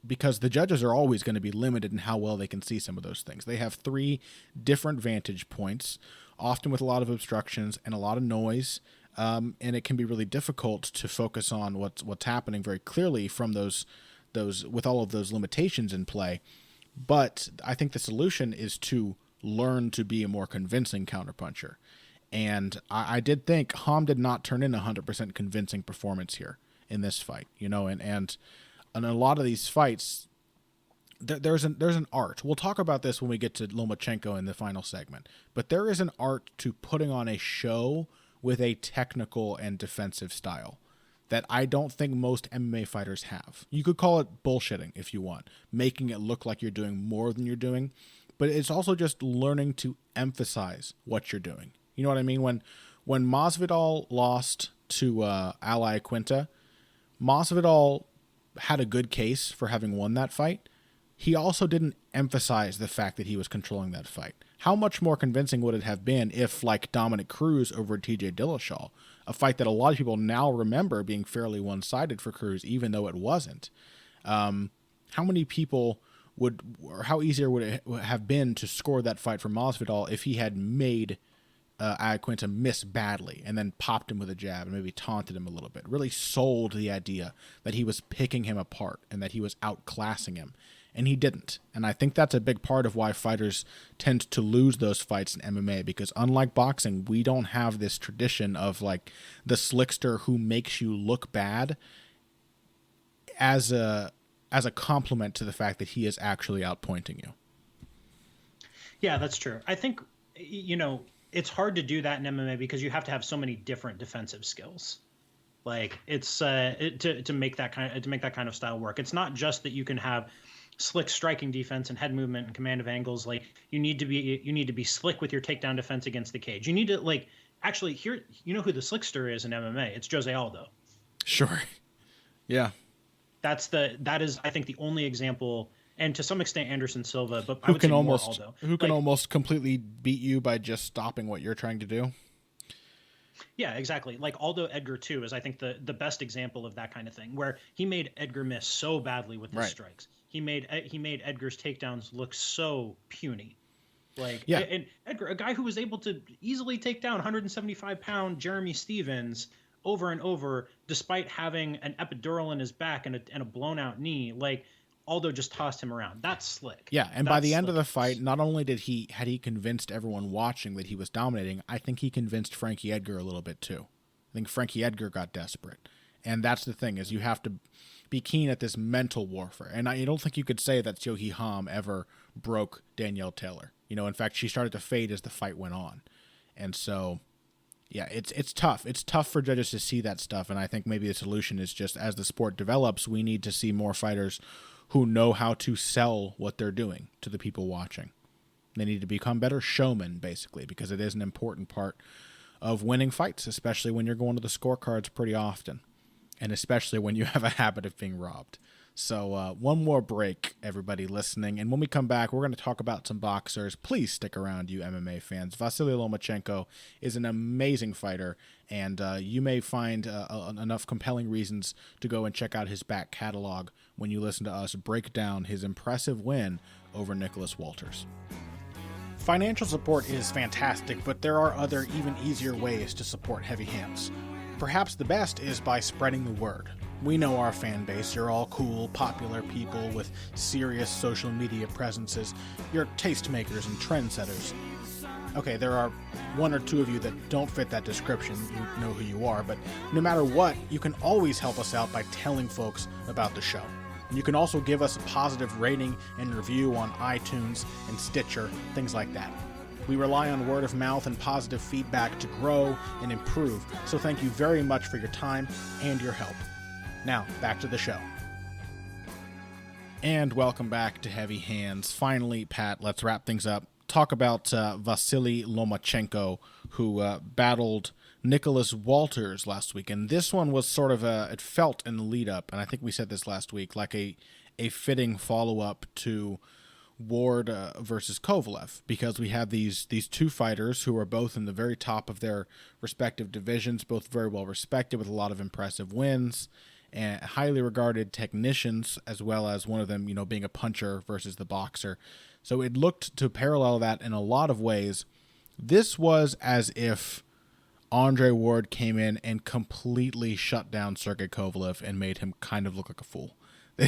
because the judges are always going to be limited in how well they can see some of those things. They have 3 different vantage points, often with a lot of obstructions and a lot of noise, and it can be really difficult to focus on what's happening very clearly from those with all of those limitations in play. But I think the solution is to learn to be a more convincing counterpuncher. And I did think Ham did not turn in a 100% convincing performance here in this fight, and in a lot of these fights, there's an art. We'll talk about this when we get to Lomachenko in the final segment, but there is an art to putting on a show with a technical and defensive style that I don't think most MMA fighters have. You could call it bullshitting if you want, making it look like you're doing more than you're doing, but it's also just learning to emphasize what you're doing. You know what I mean? When Masvidal lost to Ally Quinta, Masvidal had a good case for having won that fight. He also didn't emphasize the fact that he was controlling that fight. How much more convincing would it have been if, like Dominic Cruz over TJ Dillashaw, a fight that a lot of people now remember being fairly one-sided for Cruz, even though it wasn't? How many people or how easier would it have been to score that fight for Masvidal if he had made Iaquinta miss badly and then popped him with a jab and maybe taunted him a little bit, really sold the idea that he was picking him apart and that he was outclassing him, and he didn't. And I think that's a big part of why fighters tend to lose those fights in MMA, because unlike boxing, we don't have this tradition of like the slickster who makes you look bad as a compliment to the fact that he is actually outpointing you. Yeah, that's true. I think, it's hard to do that in MMA because you have to have so many different defensive skills. Like it's to make that kind of style work. It's not just that you can have slick striking defense and head movement and command of angles. Like you need to be slick with your takedown defense against the cage. You need to Actually, here, you know who the slickster is in MMA? It's Jose Aldo. Sure. Yeah. That is, I think, the only example, and to some extent Anderson Silva, but I would say more Aldo. Who can almost completely beat you by just stopping what you're trying to do. Yeah, exactly. Like Aldo Edgar too is, I think, the best example of that kind of thing, where he made Edgar miss so badly with his strikes. He made Edgar's takedowns look so puny. Like, yeah. And Edgar, a guy who was able to easily take down 175-pound Jeremy Stevens over and over, despite having an epidural in his back and a blown out knee, like Aldo just tossed him around. That's slick. Yeah, and by the end of the fight, not only had he convinced everyone watching that he was dominating, I think he convinced Frankie Edgar a little bit too. I think Frankie Edgar got desperate. And that's the thing, is you have to be keen at this mental warfare. And I don't think you could say that Seo Hee Ham ever broke Danielle Taylor. In fact, she started to fade as the fight went on. And so, yeah, it's tough. It's tough for judges to see that stuff, and I think maybe the solution is just, as the sport develops, we need to see more fighters who know how to sell what they're doing to the people watching. They need to become better showmen, basically, because it is an important part of winning fights, especially when you're going to the scorecards pretty often, and especially when you have a habit of being robbed. So one more break, everybody listening, and when we come back, we're going to talk about some boxers. Please stick around, you MMA fans. Vasyl Lomachenko is an amazing fighter, and you may find enough compelling reasons to go and check out his back catalog when you listen to us break down his impressive win over Nicholas Walters. Financial support is fantastic, but there are other, even easier ways to support Heavy Hands. Perhaps the best is by spreading the word. We know our fan base. You're all cool, popular people with serious social media presences. You're tastemakers and trendsetters. Okay, there are one or two of you that don't fit that description. You know who you are, but no matter what, you can always help us out by telling folks about the show. And you can also give us a positive rating and review on iTunes and Stitcher, things like that. We rely on word of mouth and positive feedback to grow and improve, so thank you very much for your time and your help. Now, back to the show. And welcome back to Heavy Hands. Finally, Pat, let's wrap things up. Talk about Vasyl Lomachenko, who battled Nicholas Walters last week. And this one was sort of it felt in the lead up, and I think we said this last week, like a fitting follow-up to Ward versus Kovalev, because we have these two fighters who are both in the very top of their respective divisions, both very well respected with a lot of impressive wins, and highly regarded technicians, as well as one of them, being a puncher versus the boxer. So it looked to parallel that in a lot of ways. This was as if Andre Ward came in and completely shut down Sergey Kovalev and made him kind of look like a fool.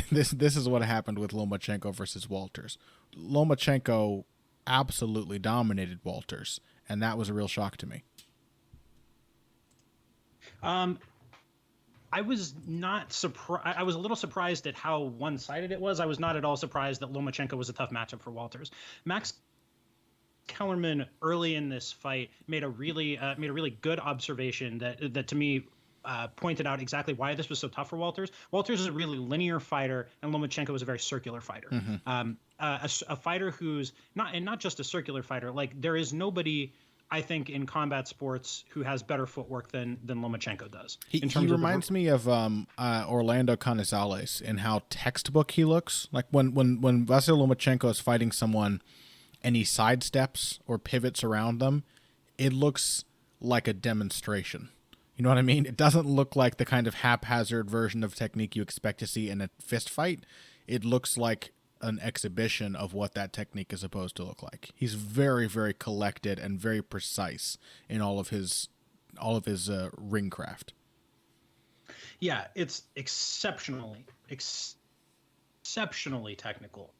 This is what happened with Lomachenko versus Walters. Lomachenko absolutely dominated Walters, and that was a real shock to me. I was not surprised. I was a little surprised at how one-sided it was. I was not at all surprised that Lomachenko was a tough matchup for Walters. Max Kellerman early in this fight made a really good observation that to me pointed out exactly why this was so tough for Walters. Walters is a really linear fighter, and Lomachenko is a very circular fighter. Mm-hmm. A fighter who's not just a circular fighter. Like, there is nobody, I think, in combat sports who has better footwork than Lomachenko does. He reminds me of Orlando Canizales in how textbook he looks. Like when Vasyl Lomachenko is fighting someone and he sidesteps or pivots around them, it looks like a demonstration. You know what I mean? It doesn't look like the kind of haphazard version of technique you expect to see in a fist fight. It looks like an exhibition of what that technique is supposed to look like. He's very, very collected and very precise in all of his ring craft. Yeah, it's exceptionally technical.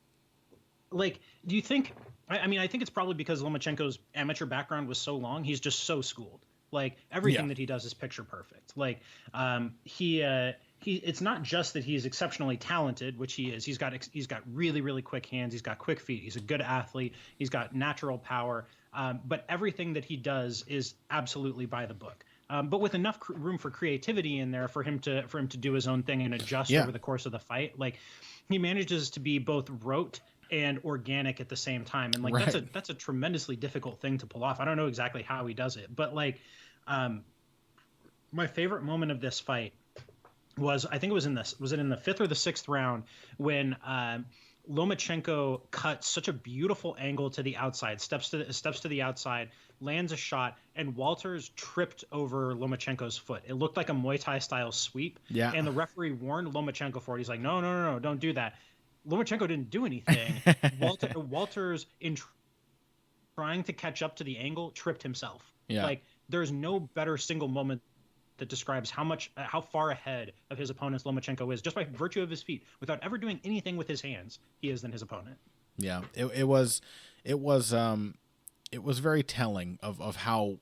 Like, do you think? I think it's probably because Lomachenko's amateur background was so long. He's just so schooled. Like, everything that he does is picture perfect. Like, it's not just that he's exceptionally talented, which he is. He's got really, really quick hands. He's got quick feet. He's a good athlete. He's got natural power. But everything that he does is absolutely by the book. But with enough room for creativity in there for him to do his own thing and adjust over the course of the fight. Like, he manages to be both rote and organic at the same time. And like, that's a tremendously difficult thing to pull off. I don't know exactly how he does it, but like, My favorite moment of this fight was, I think it was in the fifth or the sixth round when Lomachenko cut such a beautiful angle to the outside, steps to the outside, lands a shot, and Walters tripped over Lomachenko's foot. It looked like a Muay Thai style sweep. Yeah. And the referee warned Lomachenko for it. He's like, no, don't do that. Lomachenko didn't do anything. Walters, in trying to catch up to the angle, tripped himself. Yeah. Like, there's no better single moment that describes how far ahead of his opponents Lomachenko is, just by virtue of his feet, without ever doing anything with his hands. He is than his opponent. Yeah, it was very telling of how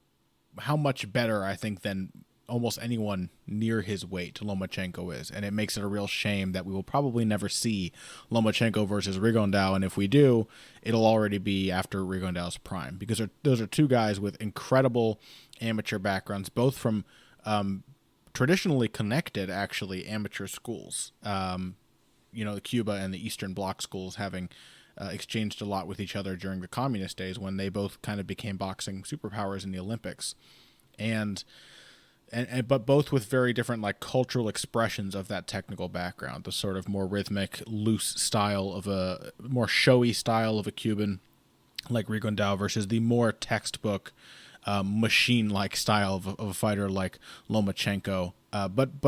much better, I think, than almost anyone near his weight Lomachenko is, and it makes it a real shame that we will probably never see Lomachenko versus Rigondeaux, and if we do, it'll already be after Rigondeaux's prime, because those are two guys with incredible amateur backgrounds, both from traditionally connected, actually, amateur schools. Cuba and the Eastern Bloc schools having exchanged a lot with each other during the communist days when they both kind of became boxing superpowers in the Olympics. But both with very different cultural expressions of that technical background, the sort of more rhythmic, loose style of a more showy style of a Cuban like Rigondeaux versus the more textbook machine-like style of a fighter like Lomachenko. But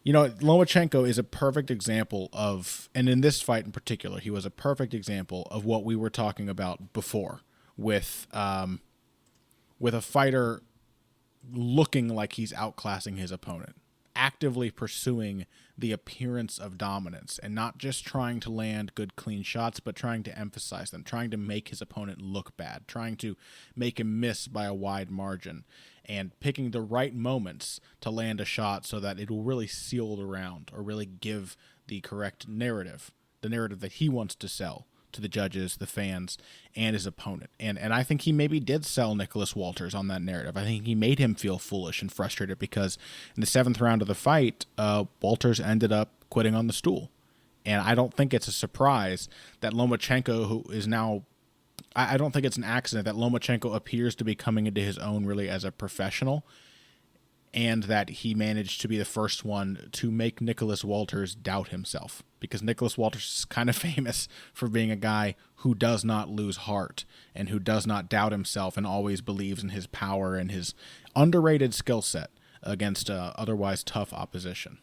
Lomachenko is a perfect example of, and in this fight in particular, he was a perfect example of what we were talking about before with a fighter looking like he's outclassing his opponent, actively pursuing the appearance of dominance and not just trying to land good, clean shots, but trying to emphasize them, trying to make his opponent look bad, trying to make him miss by a wide margin, and picking the right moments to land a shot so that it will really seal the round or really give the correct narrative, the narrative that he wants to sell to the judges, the fans, and his opponent. And I think he maybe did sell Nicholas Walters on that narrative. I think he made him feel foolish and frustrated because in the seventh round of the fight, Walters ended up quitting on the stool. And I don't think it's a surprise that Lomachenko, who is now, I don't think it's an accident that Lomachenko appears to be coming into his own really as a professional, and that he managed to be the first one to make Nicholas Walters doubt himself, because Nicholas Walters is kind of famous for being a guy who does not lose heart and who does not doubt himself and always believes in his power and his underrated skill set against otherwise tough opposition.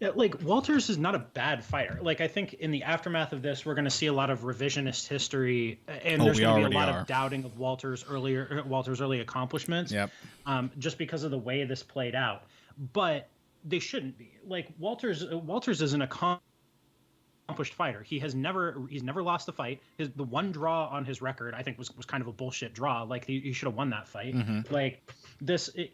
Yeah, Walters is not a bad fighter. I think in the aftermath of this, we're going to see a lot of revisionist history, and there's going to be a lot of doubting of Walters' early accomplishments. Yep. Just because of the way this played out. But they shouldn't be. Walters is an accomplished fighter. He's never lost a fight. The one draw on his record, I think, was kind of a bullshit draw. He should have won that fight. Mm-hmm.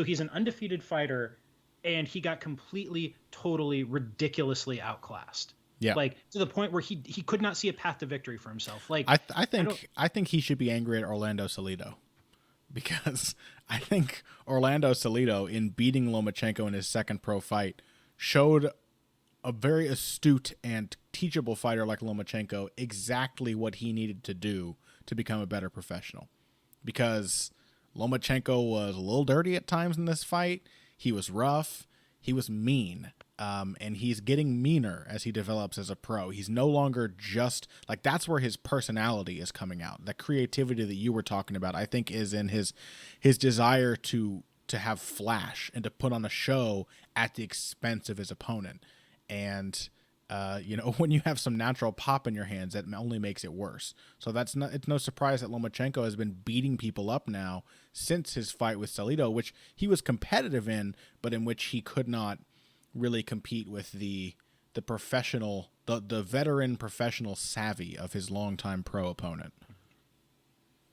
He's an undefeated fighter, and he got completely, totally, ridiculously outclassed. Yeah. To the point where he could not see a path to victory for himself. I think he should be angry at Orlando Salido, because I think Orlando Salido, in beating Lomachenko in his second pro fight, showed a very astute and teachable fighter like Lomachenko exactly what he needed to do to become a better professional. Because Lomachenko was a little dirty at times in this fight. He was rough. He was mean. And he's getting meaner as he develops as a pro. He's no longer just that's where his personality is coming out. The creativity that you were talking about, I think, is in his desire to have flash and to put on a show at the expense of his opponent. And when you have some natural pop in your hands, that only makes it worse. So it's no surprise that Lomachenko has been beating people up now since his fight with Salido, which he was competitive in, but in which he could not really compete with the professional, the veteran professional savvy of his longtime pro opponent.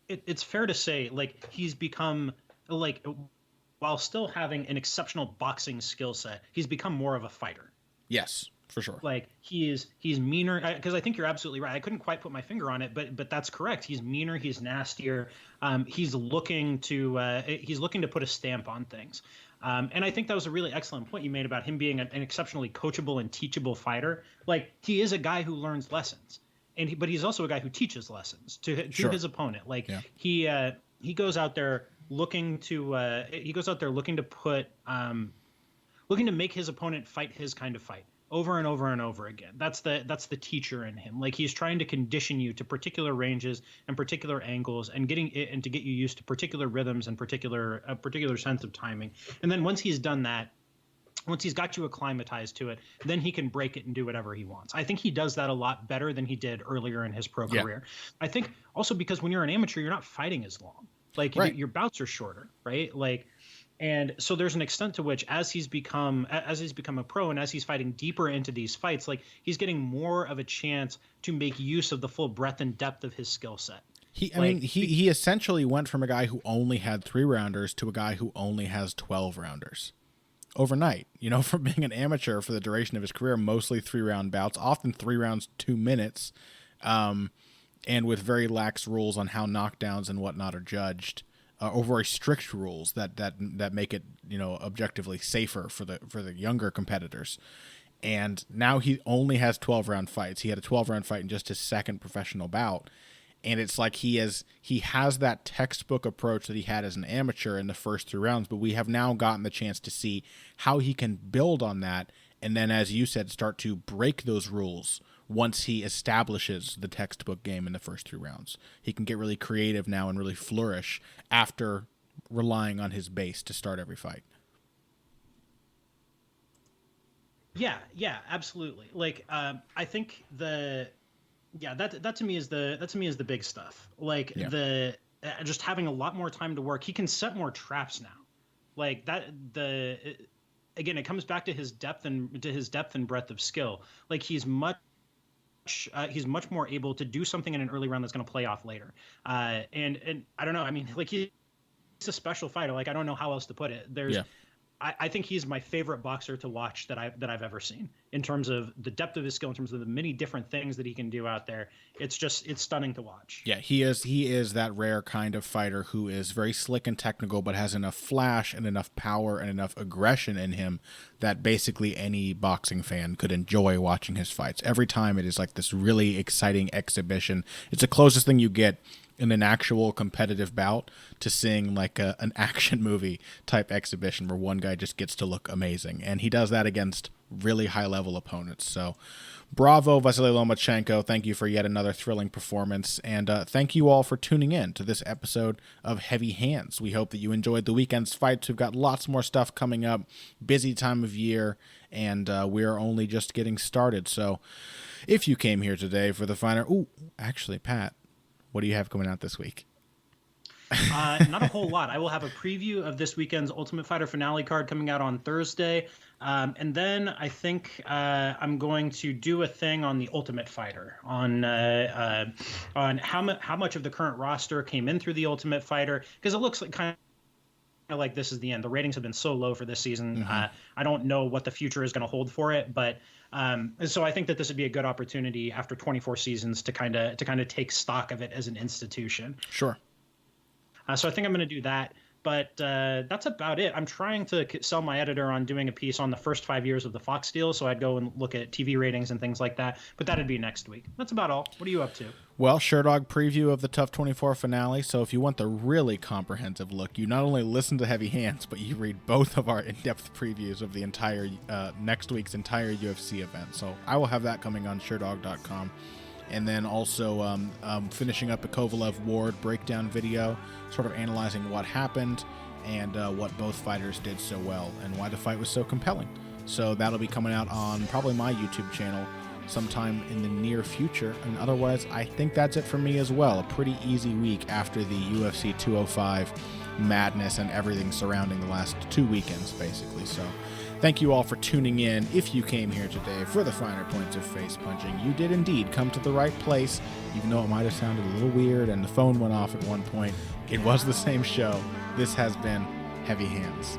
It's fair to say, he's become, while still having an exceptional boxing skill set, he's become more of a fighter. Yes, for sure. He's meaner, because I think you're absolutely right. I couldn't quite put my finger on it, but that's correct. He's meaner. He's nastier. He's looking to put a stamp on things. And I think that was a really excellent point you made about him being an exceptionally coachable and teachable fighter. He is a guy who learns lessons, but he's also a guy who teaches lessons to Sure. his opponent. Yeah. he goes out there looking to put looking to make his opponent fight his kind of fight over and over and over again. That's the teacher in him. Like, he's trying to condition you to particular ranges and particular angles, and to get you used to particular rhythms and a particular sense of timing. And then once he's done that, once he's got you acclimatized to it, then he can break it and do whatever he wants. I think he does that a lot better than he did earlier in his pro career. I think also because when you're an amateur, you're not fighting as long. Like, your bouts are shorter, right? Like, and so there's an extent to which, as he's become a pro and as he's fighting deeper into these fights, like, he's getting more of a chance to make use of the full breadth and depth of his skill set. He essentially went from a guy who only had 3-rounders to a guy who only has 12-rounders overnight. You know, from being an amateur for the duration of his career, mostly 3-round bouts, often 3 rounds, 2 minutes, and with very lax rules on how knockdowns and whatnot are judged. Or very strict rules that make it, you know, objectively safer for the younger competitors. And now he only has 12-round fights. He had a 12-round fight in just his second professional bout, and it's like he has that textbook approach that he had as an amateur in the first 3 rounds. But we have now gotten the chance to see how he can build on that, and then, as you said, start to break those rules. Once he establishes the textbook game in the first 3 rounds, he can get really creative now and really flourish after relying on his base to start every fight. Yeah, absolutely. Like, I think that to me is the big stuff. Like, just having a lot more time to work. He can set more traps now. Like that, again, it comes back to his depth and breadth of skill. Like, he's much more able to do something in an early round that's going to play off later. And I don't know. I mean, like, he's a special fighter. Like, I don't know how else to put it. I think he's my favorite boxer to watch that I've ever seen, in terms of the depth of his skill, in terms of the many different things that he can do out there. It's stunning to watch. Yeah, he is that rare kind of fighter who is very slick and technical, but has enough flash and enough power and enough aggression in him that basically any boxing fan could enjoy watching his fights. Every time it is like this really exciting exhibition. It's the closest thing you get in an actual competitive bout to seeing like an action movie type exhibition where one guy just gets to look amazing. And he does that against really high level opponents. So bravo, Vasyl Lomachenko. Thank you for yet another thrilling performance. And thank you all for tuning in to this episode of Heavy Hands. We hope that you enjoyed the weekend's fights. We've got lots more stuff coming up, busy time of year, and we're only just getting started. So if you came here today for the final, actually, Pat, what do you have coming out this week? Not a whole lot. I will have a preview of this weekend's Ultimate Fighter finale card coming out on Thursday. And then I think I'm going to do a thing on the Ultimate Fighter, on how much of the current roster came in through the Ultimate Fighter, because it looks like kind of like this is the end. The ratings have been so low for this season. Mm-hmm. I don't know what the future is going to hold for it, but so I think that this would be a good opportunity after 24 seasons to kind of take stock of it as an institution. Sure. So I think I'm going to do that, but that's about it. I'm trying to sell my editor on doing a piece on the first 5 years of the Fox deal, so I'd go and look at TV ratings and things like that, but that'd be next week. That's about all. What are you up to? Well, Sherdog preview of the Tough 24 finale, so if you want the really comprehensive look, you not only listen to Heavy Hands, but you read both of our in-depth previews of the entire next week's entire UFC event. So I will have that coming on Sherdog.com. And then also finishing up a Kovalev-Ward breakdown video, sort of analyzing what happened and what both fighters did so well and why the fight was so compelling. So that'll be coming out on probably my YouTube channel sometime in the near future. And otherwise, I think that's it for me as well. A pretty easy week after the UFC 205 madness and everything surrounding the last 2 weekends, basically. So thank you all for tuning in. If you came here today for the finer points of face punching, you did indeed come to the right place, even though it might have sounded a little weird and the phone went off at one point. It was the same show. This has been Heavy Hands.